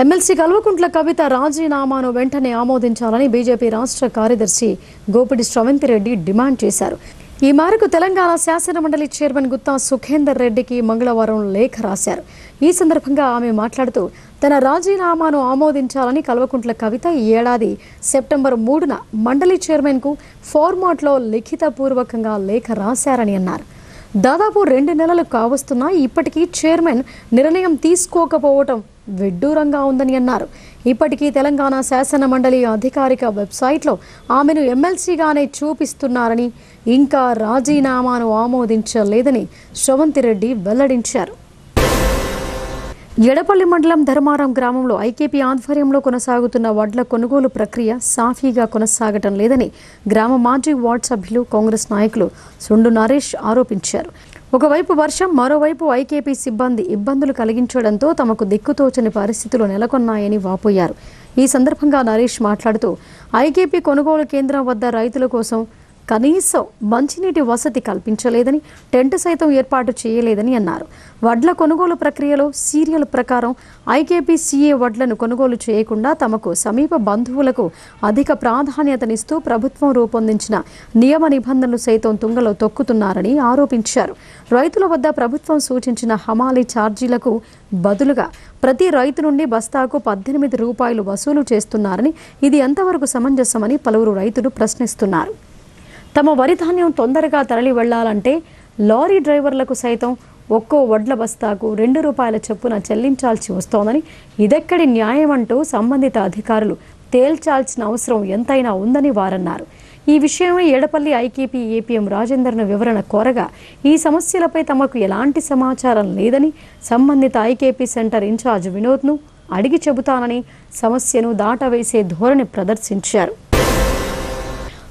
S1: ఎమ్మెల్సీ కల్వకుంట్ల కవిత రాజీనామాను వెంటనే ఆమోదించాలని బీజేపీ రాష్ట్ర కార్యదర్శి గోపిడి శ్రవంతిరెడ్డి డిమాండ్ చేశారు. ఈ మేరకు తెలంగాణ శాసనమండలి చైర్మన్ గుత్తా సుఖేందర్ రెడ్డికి మంగళవారం లేఖ రాశారు. ఈ సందర్భంగా ఆమె మాట్లాడుతూ తన రాజీనామాను ఆమోదించాలని కల్వకుంట్ల కవిత ఈ ఏడాది సెప్టెంబర్ 3న మండలి చైర్మన్కు ఫార్మాట్లో లిఖితపూర్వకంగా లేఖ రాశారని అన్నారు. దాదాపు 2 నెలలు కావస్తున్నా ఇప్పటికీ చైర్మన్ నిర్ణయం తీసుకోకపోవటం విడ్డూరంగా ఉందని అన్నారు. ఇప్పటికీ తెలంగాణ శాసన మండలి అధికారిక వెబ్సైట్లో ఆమెను ఎమ్మెల్సీగానే చూపిస్తున్నారని, ఇంకా రాజీనామాను ఆమోదించలేదని శ్రవంతిరెడ్డి వెల్లడించారు. ఎడపల్లి మండలం ధర్మారం గ్రామంలో ఐకేపీ ఆధ్వర్యంలో కొనసాగుతున్న వడ్ల కొనుగోలు ప్రక్రియ సాఫీగా కొనసాగటం లేదని గ్రామ మాజీ వార్డు సభ్యులు, కాంగ్రెస్ నాయకులు సుండు నరేష్ ఆరోపించారు. ఒకవైపు వర్షం, మరోవైపు ఐకేపీ సిబ్బంది ఇబ్బందులు కలిగించడంతో తమకు దిక్కుతోచని పరిస్థితులు నెలకొన్నాయని వాపోయారు. ఈ సందర్భంగా నరేష్ మాట్లాడుతూ ఐకేపీ కొనుగోలు కేంద్రం వద్ద రైతుల కోసం కనీసం మంచినీటి వసతి కల్పించలేదని, టెంట్ సైతం ఏర్పాటు చేయలేదని అన్నారు. వడ్ల కొనుగోలు ప్రక్రియలో సీరియల్ ప్రకారం ఐకేపీ సీఏ వడ్లను కొనుగోలు చేయకుండా తమకు సమీప బంధువులకు అధిక ప్రాధాన్యతనిస్తూ ప్రభుత్వం రూపొందించిన నియమ నిబంధనలు సైతం తుంగలో తొక్కుతున్నారని ఆరోపించారు. రైతుల వద్ద ప్రభుత్వం సూచించిన హమాలీ ఛార్జీలకు బదులుగా ప్రతి రైతు నుండి బస్తాకు 18 రూపాయలు వసూలు చేస్తున్నారని, ఇది ఎంతవరకు సమంజసమని పలువురు రైతులు ప్రశ్నిస్తున్నారు. తమ వరి ధాన్యం తొందరగా తరలి వెళ్లాలంటే లారీ డ్రైవర్లకు సైతం ఒక్కో వడ్ల బస్తాకు 2 రూపాయల చొప్పున చెల్లించాల్సి వస్తోందని, ఇదెక్కడి న్యాయం అంటూ సంబంధిత అధికారులు తేల్చాల్సిన అవసరం ఎంతైనా ఉందని వారన్నారు. ఈ విషయమై ఎడపల్లి ఐకేపీ ఏపీఎం రాజేందర్ను వివరణ కోరగా ఈ సమస్యలపై తమకు ఎలాంటి సమాచారం లేదని, సంబంధిత ఐకేపీ సెంటర్ ఇన్ఛార్జ్ వినోద్ను అడిగి చెబుతానని సమస్యను దాటవేసే ధోరణి ప్రదర్శించారు.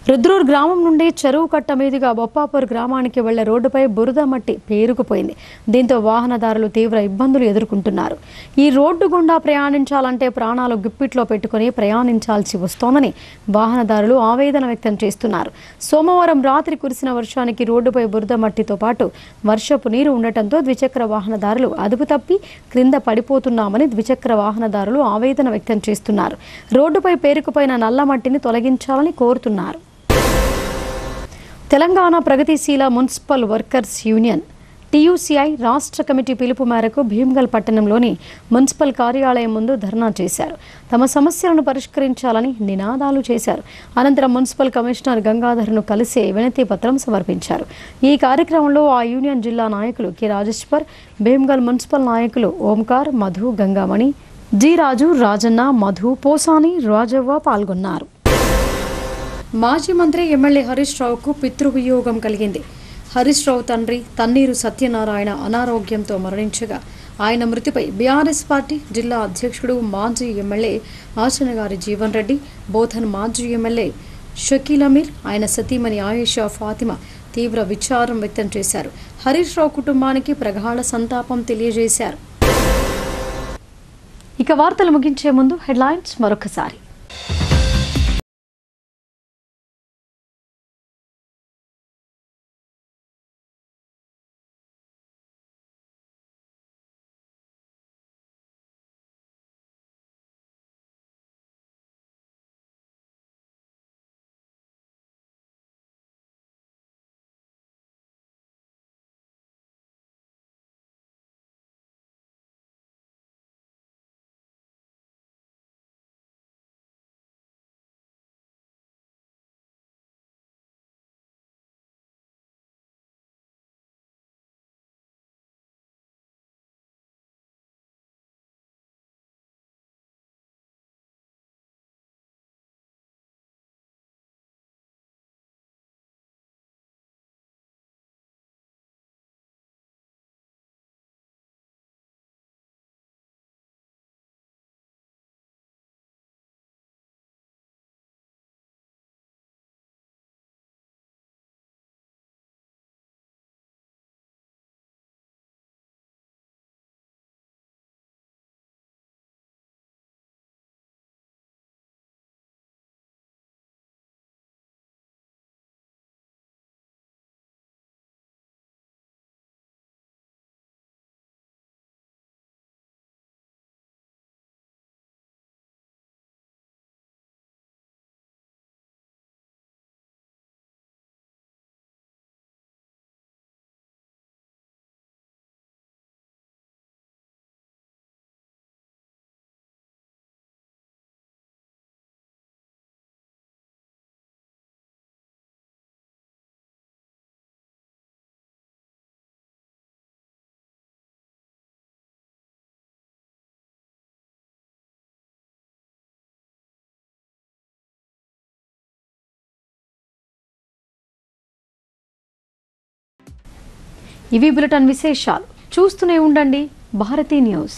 S1: రుద్రూర్ గ్రామం నుండి చెరువు కట్ట మీదుగా బొప్పాపూర్ గ్రామానికి వెళ్లే రోడ్డుపై బురద మట్టి పేరుకుపోయింది. దీంతో వాహనదారులు తీవ్ర ఇబ్బందులు ఎదుర్కొంటున్నారు. ఈ రోడ్డు గుండా ప్రయాణించాలంటే ప్రాణాలు గుప్పిట్లో పెట్టుకుని ప్రయాణించాల్సి వస్తోందని వాహనదారులు ఆవేదన వ్యక్తం చేస్తున్నారు. సోమవారం రాత్రి కురిసిన వర్షానికి రోడ్డుపై బురద మట్టితో పాటు వర్షపు నీరు ఉండటంతో ద్విచక్ర వాహనదారులు అదుపు తప్పి క్రింద పడిపోతున్నామని ద్విచక్ర వాహనదారులు ఆవేదన వ్యక్తం చేస్తున్నారు. రోడ్డుపై పేరుకుపోయిన నల్ల మట్టిని తొలగించాలని కోరుతున్నారు. తెలంగాణ ప్రగతిశీల మున్సిపల్ వర్కర్స్ యూనియన్ టీయూసీఐ రాష్ట్ర కమిటీ పిలుపు మేరకు భీమ్గల్ పట్టణంలోని మున్సిపల్ కార్యాలయం ముందు ధర్నా చేశారు. తమ సమస్యలను పరిష్కరించాలని నినాదాలు చేశారు. అనంతరం మున్సిపల్ కమిషనర్ గంగాధర్ను కలిసే వినతి పత్రం సమర్పించారు. ఈ కార్యక్రమంలో ఆ యూనియన్ జిల్లా నాయకులు కె రాజేశ్వర్, భీమ్గల్ మున్సిపల్ నాయకులు ఓంకార్, మధు, గంగామణి, జి రాజు, రాజన్న, మధు, పోసాని, రాజవ్వ పాల్గొన్నారు. మాజీ మంత్రి ఎమ్మెల్యే హరీష్ రావుకు పితృవియోగం కలిగింది. హరీష్ రావు తండ్రి తన్నీరు సత్యనారాయణ అనారోగ్యంతో మరణించగా ఆయన మృతిపై బీఆర్ఎస్ పార్టీ జిల్లా అధ్యక్షుడు మాజీ ఎమ్మెల్యే ఆచనగారి జీవన్ రెడ్డి, బోధన్ మాజీ ఎమ్మెల్యే షకీల్ అమీర్, ఆయన సతీమణి ఆయేషా ఫాతిమా తీవ్ర విచారం వ్యక్తం చేశారు. హరీష్ రావు కుటుంబానికి ప్రగాఢ సంతాపం తెలియజేశారు. ఇక వార్తలు ముగించే ముందు హెడ్లైన్స్ మరొకసారి. ఇవి బులెటిన్ విశేషాలు. చూస్తూనే ఉండండి భారతీ న్యూస్.